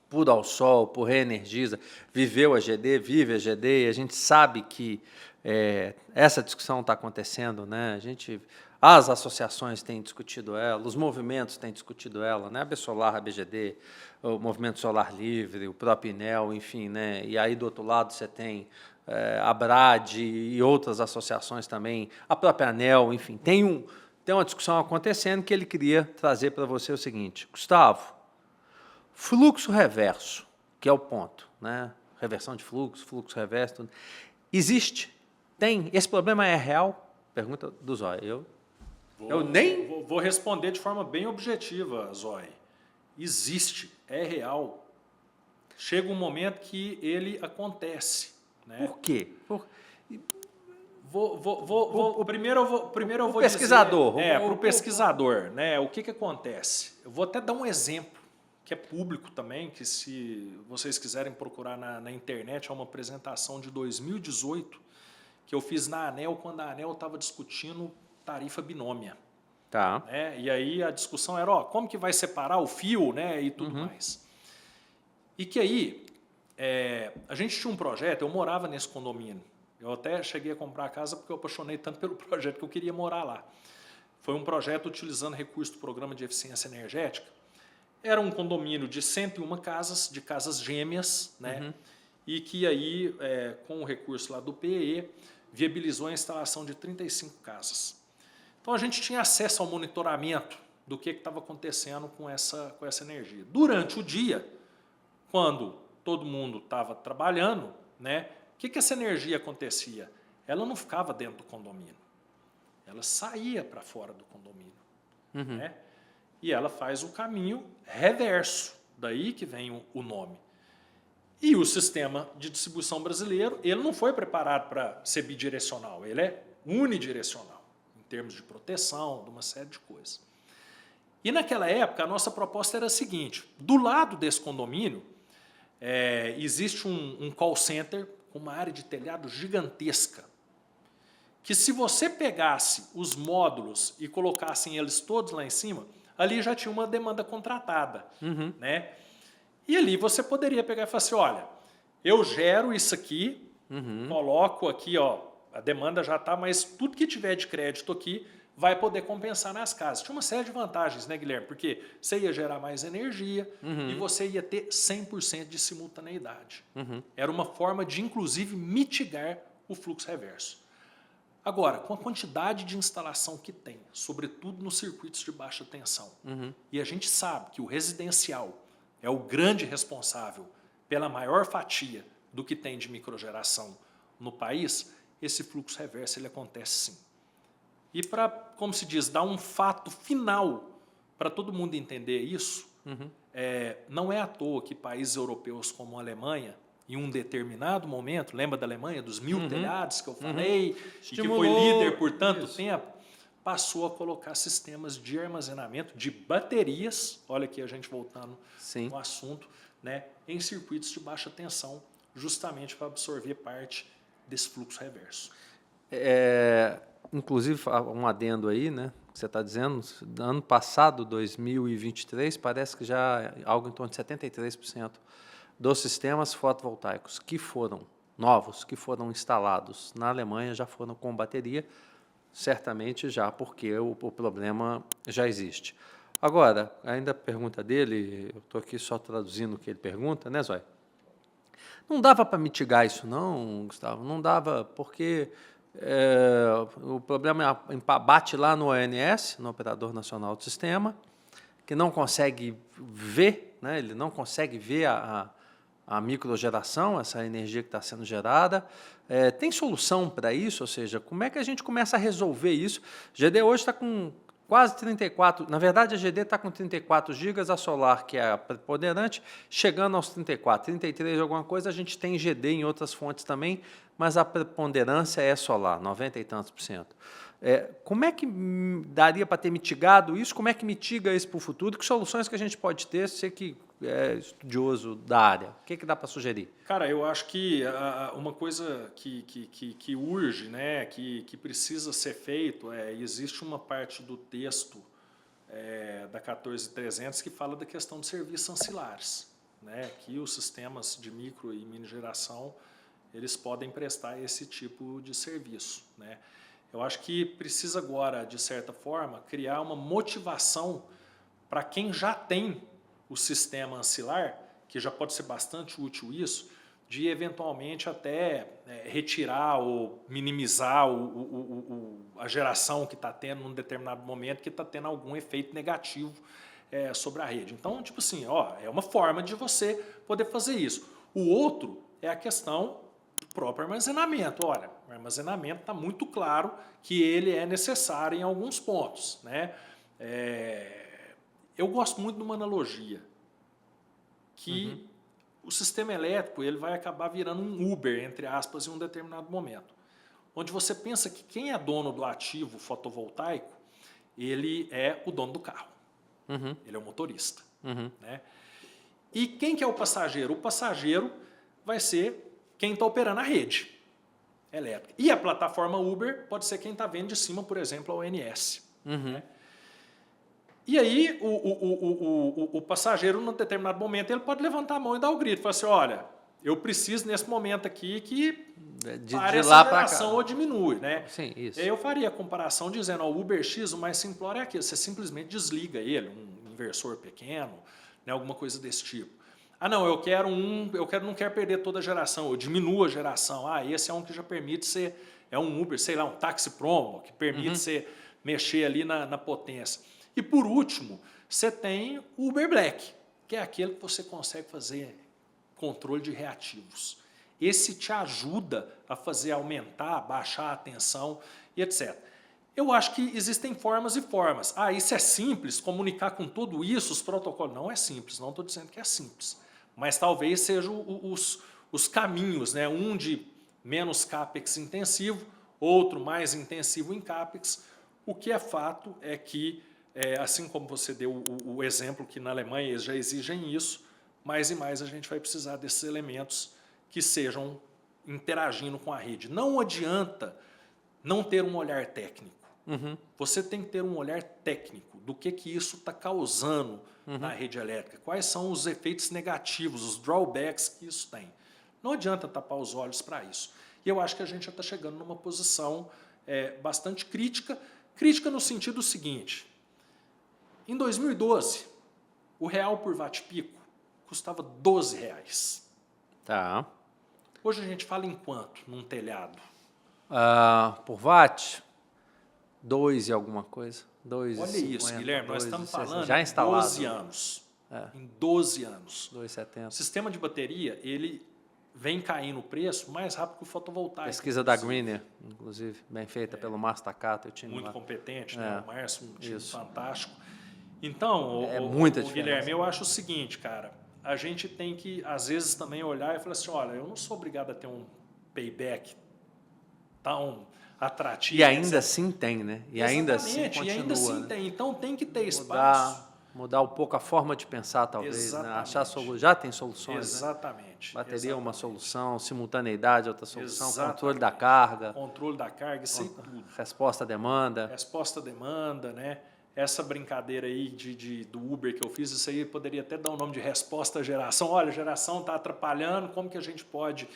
Speaker 1: por Alsol, por Reenergiza, viveu a GD, vive a GD, e a gente sabe que essa discussão está acontecendo, né? As associações têm discutido ela, os movimentos têm discutido ela, né? A Absolar, a BGD, o Movimento Solar Livre, o próprio INEL, enfim, né? E aí do outro lado você tem a BRAD e outras associações também, a própria ANEL, enfim, tem uma discussão acontecendo que ele queria trazer para você o seguinte, Gustavo, fluxo reverso, que é o ponto, né? Reversão de fluxo, fluxo reverso, tudo. Existe? Tem? Esse problema é real? Pergunta do Zói.
Speaker 2: Vou responder de forma bem objetiva, Zói. Existe, é real. Chega um momento que ele acontece. Né?
Speaker 1: Por quê?
Speaker 2: Primeiro eu vou
Speaker 1: pesquisador.
Speaker 2: dizer... para o pesquisador, né? O que acontece? Eu vou até dar um exemplo, que é público também, que se vocês quiserem procurar na internet, é uma apresentação de 2018, que eu fiz na ANEL, quando a ANEL estava discutindo tarifa binômia.
Speaker 1: Tá.
Speaker 2: Né? E aí a discussão era, como que vai separar o fio, né, e tudo mais. E que aí, a gente tinha um projeto, eu morava nesse condomínio. Eu até cheguei a comprar a casa porque eu apaixonei tanto pelo projeto que eu queria morar lá. Foi um projeto utilizando recursos do Programa de Eficiência Energética. Era um condomínio de 101 casas, de casas gêmeas, né? E que aí, com o recurso lá do PE, viabilizou a instalação de 35 casas. Então, a gente tinha acesso ao monitoramento do que estava acontecendo com essa energia. Durante o dia, quando todo mundo estava trabalhando, né, o que essa energia acontecia? Ela não ficava dentro do condomínio. Ela saía para fora do condomínio. Né? E ela faz o caminho reverso. Daí que vem o nome. E o sistema de distribuição brasileiro, ele não foi preparado para ser bidirecional, ele é unidirecional, em termos de proteção, de uma série de coisas. E naquela época, a nossa proposta era a seguinte, do lado desse condomínio, existe um call center com uma área de telhado gigantesca, que se você pegasse os módulos e colocassem eles todos lá em cima, ali já tinha uma demanda contratada, né? E ali você poderia pegar e falar assim, olha, eu gero isso aqui, coloco aqui, ó, a demanda já está, mas tudo que tiver de crédito aqui vai poder compensar nas casas. Tinha uma série de vantagens, né, Guilherme? Porque você ia gerar mais energia e você ia ter 100% de simultaneidade. Era uma forma de, inclusive, mitigar o fluxo reverso. Agora, com a quantidade de instalação que tem, sobretudo nos circuitos de baixa tensão, e a gente sabe que o residencial é o grande responsável pela maior fatia do que tem de microgeração no país, esse fluxo reverso ele acontece sim. E para, como se diz, dar um fato final para todo mundo entender isso, não é à toa que países europeus como a Alemanha, em um determinado momento, lembra da Alemanha, dos 1000 telhados que eu falei, e que foi líder por tanto tempo, passou a colocar sistemas de armazenamento de baterias, olha aqui a gente voltando no assunto, né, em circuitos de baixa tensão, justamente para absorver parte desse fluxo reverso.
Speaker 1: Inclusive, um adendo aí, né, que você está dizendo, ano passado, 2023, parece que já algo em torno de 73% dos sistemas fotovoltaicos que foram novos, que foram instalados na Alemanha, já foram com bateria, certamente já porque o problema já existe. Agora, ainda a pergunta dele, eu estou aqui só traduzindo o que ele pergunta, né, Zóia? Não dava para mitigar isso não, Gustavo, não dava, porque o problema bate lá no ONS, no Operador Nacional do Sistema, que não consegue ver, né, ele não consegue ver a microgeração, essa energia que está sendo gerada. Tem solução para isso? Ou seja, como é que a gente começa a resolver isso? A GD hoje está com quase 34, na verdade a GD está com 34 gigas, a Solar, que é a preponderante, chegando aos 34, 33 alguma coisa, a gente tem GD em outras fontes também, mas a preponderância é Solar, 90 e tantos %. Como é que daria para ter mitigado isso? Como é que mitiga isso para o futuro? Que soluções que a gente pode ter, você que é estudioso da área? O que dá para sugerir?
Speaker 2: Cara, eu acho que uma coisa que urge, né, que precisa ser feito, existe uma parte do texto da 14300 que fala da questão de serviços ancilares, né, que os sistemas de micro e mini geração eles podem prestar esse tipo de serviço, né. Eu acho que precisa agora, de certa forma, criar uma motivação para quem já tem o sistema ancilar, que já pode ser bastante útil isso, de eventualmente até retirar ou minimizar a geração que está tendo num determinado momento, que está tendo algum efeito negativo sobre a rede. Então, tipo assim, é uma forma de você poder fazer isso. O outro é a questão do próprio armazenamento. Olha, o armazenamento está muito claro que ele é necessário em alguns pontos, né? Eu gosto muito de uma analogia, que o sistema elétrico ele vai acabar virando um Uber, entre aspas, em um determinado momento. Onde você pensa que quem é dono do ativo fotovoltaico, ele é o dono do carro. Ele é o motorista. Né? E quem que é o passageiro? O passageiro vai ser quem está operando a rede elétrica. E a plataforma Uber pode ser quem está vendo de cima, por exemplo, a ONS. Né? E aí, o passageiro, num determinado momento, ele pode levantar a mão e dar o grito. Falar assim, olha, eu preciso, nesse momento aqui, que pare essa geração ou diminui. Né?
Speaker 1: Sim, isso.
Speaker 2: Eu faria a comparação dizendo, o Uber X, o mais simplório é aquilo. Você simplesmente desliga ele, um inversor pequeno, né, alguma coisa desse tipo. Ah, não, eu não quero perder toda a geração, eu diminuo a geração. Ah, esse é um que já permite ser, é um Uber, sei lá, um táxi promo, que permite você mexer ali na potência. E por último, você tem o Uber Black, que é aquele que você consegue fazer controle de reativos. Esse te ajuda a fazer aumentar, baixar a tensão e etc. Eu acho que existem formas e formas. Ah, isso é simples, comunicar com tudo isso, os protocolos. Não é simples, não estou dizendo que é simples. Mas talvez sejam os caminhos, né? Um de menos CAPEX intensivo, outro mais intensivo em CAPEX. O que é fato é que, assim como você deu o exemplo que na Alemanha eles já exigem isso, mais e mais a gente vai precisar desses elementos que sejam interagindo com a rede. Não adianta não ter um olhar técnico. Você tem que ter um olhar técnico do que isso está causando na rede elétrica, quais são os efeitos negativos, os drawbacks que isso tem. Não adianta tapar os olhos para isso. E eu acho que a gente já está chegando numa posição bastante crítica. Crítica no sentido seguinte, em 2012, o real por watt-pico custava R$12.
Speaker 1: Tá.
Speaker 2: Hoje a gente fala em quanto num telhado?
Speaker 1: Por watt, 2 e alguma coisa. 2,50,
Speaker 2: Olha isso, Guilherme, nós estamos falando
Speaker 1: já
Speaker 2: em
Speaker 1: instalado.
Speaker 2: 12 anos. Em 12 anos.
Speaker 1: 2,70.
Speaker 2: O sistema de bateria, ele vem caindo o preço mais rápido que o fotovoltaico.
Speaker 1: Pesquisa da Greener, inclusive, bem feita pelo Márcio Takato.
Speaker 2: Muito competente, né? O Márcio, um time
Speaker 1: isso.
Speaker 2: fantástico. Então,
Speaker 1: muita
Speaker 2: Guilherme, eu acho o seguinte, cara, a gente tem que, às vezes, também olhar e falar assim, olha, eu não sou obrigado a ter um payback tão atrativo.
Speaker 1: E ainda assim tem, né? E ainda assim
Speaker 2: Exatamente,
Speaker 1: continua.
Speaker 2: E ainda assim
Speaker 1: né?
Speaker 2: tem. Então tem que ter espaço.
Speaker 1: Mudar um pouco a forma de pensar, talvez. Né? Achar já tem soluções.
Speaker 2: Exatamente.
Speaker 1: Né? Bateria é
Speaker 2: exatamente.
Speaker 1: uma solução, simultaneidade é outra solução,
Speaker 2: Exatamente.
Speaker 1: controle da carga.
Speaker 2: Controle da carga, isso aí tudo.
Speaker 1: Resposta à demanda.
Speaker 2: Resposta à demanda, né? Essa brincadeira aí do Uber que eu fiz, isso aí poderia até dar um nome de resposta à geração. Olha, a geração está atrapalhando, como que a gente pode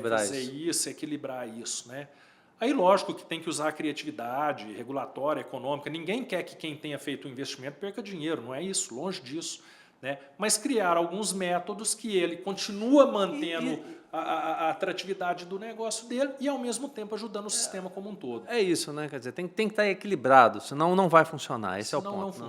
Speaker 2: fazer isso, equilibrar isso, né? Aí, lógico que tem que usar a criatividade regulatória, econômica. Ninguém quer que quem tenha feito o investimento perca dinheiro, não é isso, longe disso. Né? Mas criar alguns métodos que ele continua mantendo a atratividade do negócio dele e, ao mesmo tempo, ajudando o sistema como um todo.
Speaker 1: É isso, né? Quer dizer, tem que estar equilibrado, senão não vai funcionar. Esse é o ponto.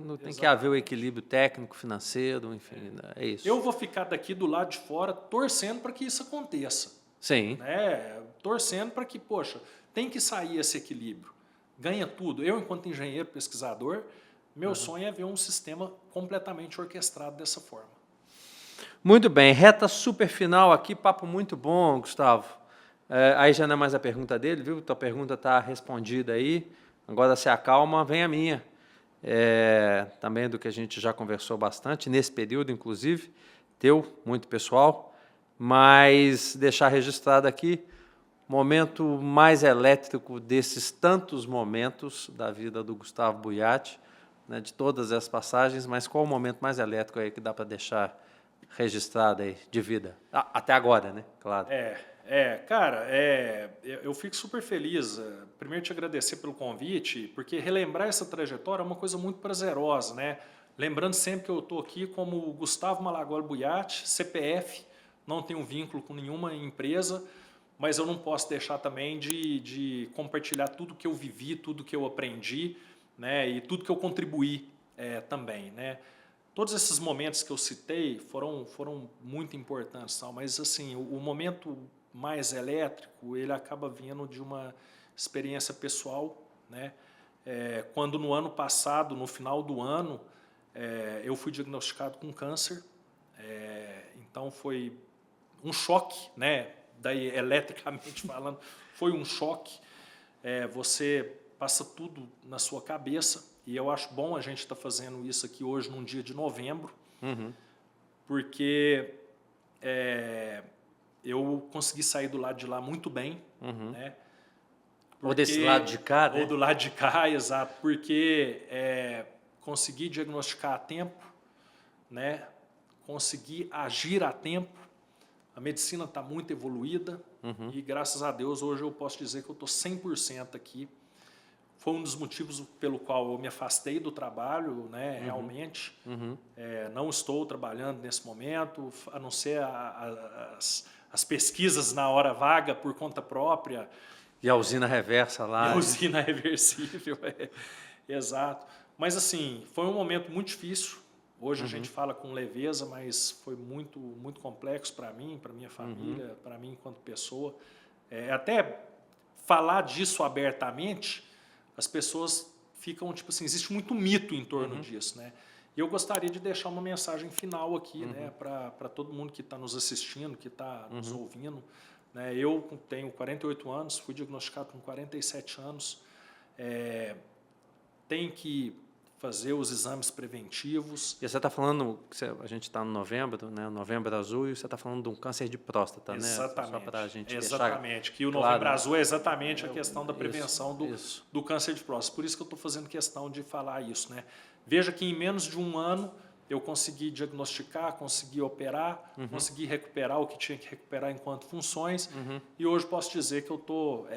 Speaker 1: Não tem que haver o equilíbrio técnico, financeiro, enfim, é isso.
Speaker 2: Eu vou ficar daqui do lado de fora torcendo para que isso aconteça.
Speaker 1: Sim.
Speaker 2: Né? Torcendo para que, poxa, tem que sair esse equilíbrio. Ganha tudo. Eu, enquanto engenheiro, pesquisador, meu sonho é ver um sistema completamente orquestrado dessa forma.
Speaker 1: Muito bem, reta super final aqui, papo muito bom, Gustavo. Aí já não é mais a pergunta dele, viu? Tua pergunta está respondida aí. Agora se acalma, vem a minha. Também do que a gente já conversou bastante, nesse período, inclusive, teu, muito pessoal. Mas deixar registrado aqui, momento mais elétrico desses tantos momentos da vida do Gustavo Buiatti, né, de todas as passagens, mas qual o momento mais elétrico aí que dá para deixar registrado aí de vida? Até agora, né? Claro.
Speaker 2: Cara, eu fico super feliz. Primeiro, te agradecer pelo convite, porque relembrar essa trajetória é uma coisa muito prazerosa, né? Lembrando sempre que eu estou aqui como Gustavo Malagoli Buiatti, CPF, não tenho vínculo com nenhuma empresa, mas eu não posso deixar também de compartilhar tudo que eu vivi, tudo que eu aprendi, né, e tudo que eu contribuí também. Né. Todos esses momentos que eu citei foram muito importantes, mas assim, o momento mais elétrico ele acaba vindo de uma experiência pessoal. Né. Quando no ano passado, no final do ano, eu fui diagnosticado com câncer, então foi um choque, né? Daí eletricamente falando, foi um choque. Você passa tudo na sua cabeça e eu acho bom a gente estar fazendo isso aqui hoje num dia de novembro, porque eu consegui sair do lado de lá muito bem, né?
Speaker 1: Ou desse lado de cá, né?
Speaker 2: Ou do lado de cá, exato, porque consegui diagnosticar a tempo, né? Consegui agir a tempo. A medicina está muito evoluída e, graças a Deus, hoje eu posso dizer que eu estou 100% aqui. Foi um dos motivos pelo qual eu me afastei do trabalho, né, realmente. Não estou trabalhando nesse momento, a não ser as pesquisas na hora vaga por conta própria.
Speaker 1: E a usina reversa lá.
Speaker 2: E a usina reversível, exato. Mas, assim, foi um momento muito difícil. Hoje a gente fala com leveza, mas foi muito, muito complexo para mim, para minha família, para mim enquanto pessoa. Até falar disso abertamente, as pessoas ficam, tipo assim, existe muito mito em torno disso, né? E eu gostaria de deixar uma mensagem final aqui, né, para todo mundo que está nos assistindo, que está nos ouvindo. Né? Eu tenho 48 anos, fui diagnosticado com 47 anos. Tem que fazer os exames preventivos.
Speaker 1: E você está falando, a gente está no novembro, né? Novembro Azul, e você está falando de um câncer de próstata,
Speaker 2: exatamente,
Speaker 1: né? Só para a gente
Speaker 2: exatamente, que o Novembro Azul é exatamente a questão da prevenção do câncer de próstata. Por isso que eu estou fazendo questão de falar isso. Né? Veja que em menos de um ano eu consegui diagnosticar, consegui operar, consegui recuperar o que tinha que recuperar enquanto funções, e hoje posso dizer que eu estou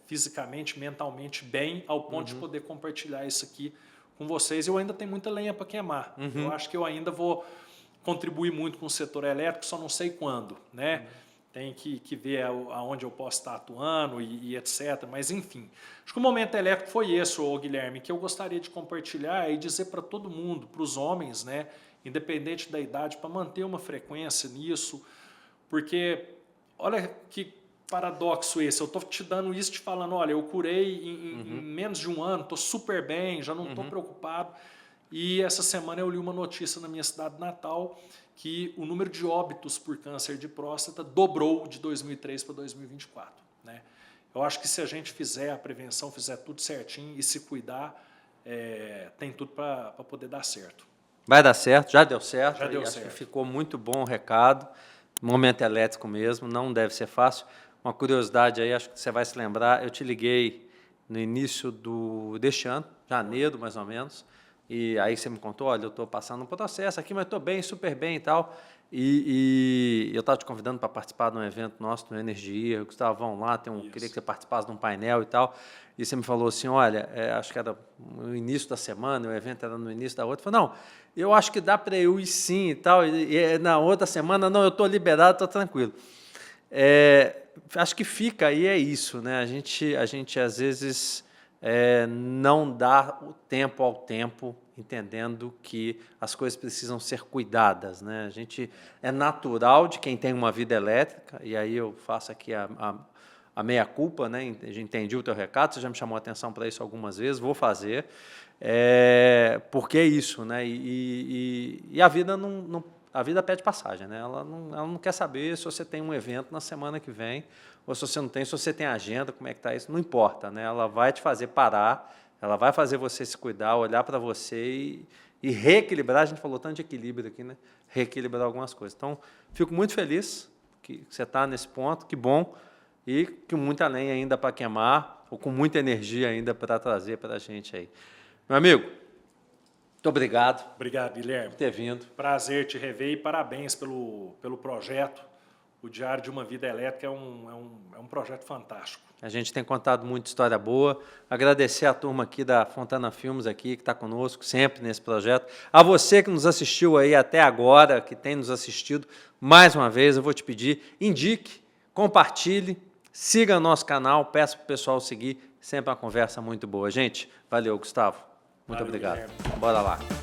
Speaker 2: fisicamente, mentalmente bem, ao ponto de poder compartilhar isso aqui com vocês. Eu ainda tenho muita lenha para queimar. Eu acho que eu ainda vou contribuir muito com o setor elétrico, só não sei quando, né? Tem que ver aonde eu posso estar atuando e etc. Mas, enfim, acho que o momento elétrico foi esse, Guilherme, que eu gostaria de compartilhar e dizer para todo mundo, para os homens, né, independente da idade, para manter uma frequência nisso, porque olha que paradoxo esse, eu estou te dando isso, te falando, olha, eu curei em menos de um ano, estou super bem, já não estou preocupado. E essa semana eu li uma notícia na minha cidade natal que o número de óbitos por câncer de próstata dobrou de 2003 para 2024. Né? Eu acho que se a gente fizer a prevenção, fizer tudo certinho e se cuidar, tem tudo para poder dar certo.
Speaker 1: Vai dar certo, já deu certo.
Speaker 2: Já deu
Speaker 1: acho
Speaker 2: certo.
Speaker 1: que ficou muito bom o recado. Momento elétrico mesmo, não deve ser fácil. Uma curiosidade aí, acho que você vai se lembrar, eu te liguei no início deste ano, janeiro mais ou menos, e aí você me contou, olha, eu estou passando um processo aqui, mas estou bem, super bem e tal. E eu estava te convidando para participar de um evento nosso, do Energia, Gustavo, vamos lá, queria que você participasse de um painel e tal. E você me falou assim, olha, acho que era no início da semana, o evento era no início da outra. Eu falei, não, eu acho que dá para eu ir sim e tal. E na outra semana, não, eu estou liberado, estou tranquilo. Acho que fica aí, é isso, né? A gente às vezes não dá o tempo ao tempo, entendendo que as coisas precisam ser cuidadas, né? É natural de quem tem uma vida elétrica, e aí eu faço aqui a meia-culpa, né? Entendi o teu recado, você já me chamou a atenção para isso algumas vezes, vou fazer, porque é isso, né? E a vida a vida pede passagem, né? Ela não quer saber se você tem um evento na semana que vem, ou se você não tem, se você tem agenda, como é que está isso, não importa, né? Ela vai te fazer parar, ela vai fazer você se cuidar, olhar para você e reequilibrar. A gente falou tanto de equilíbrio aqui, né? Reequilibrar algumas coisas. Então, fico muito feliz que você está nesse ponto, que bom, e com muita lenha ainda para queimar, ou com muita energia ainda para trazer para a gente aí. Meu amigo, muito obrigado.
Speaker 2: Obrigado, Guilherme.
Speaker 1: Por ter vindo.
Speaker 2: Prazer te rever e parabéns pelo projeto. O Diário de uma Vida Elétrica é um projeto fantástico.
Speaker 1: A gente tem contado muita história boa. Agradecer a turma aqui da Fontana Filmes aqui, que está conosco sempre nesse projeto. A você que nos assistiu aí até agora, que tem nos assistido, mais uma vez, eu vou te pedir, indique, compartilhe, siga o nosso canal, peço para o pessoal seguir. Sempre uma conversa muito boa. Gente, valeu, Gustavo. Muito obrigado. Guilherme. Bora lá.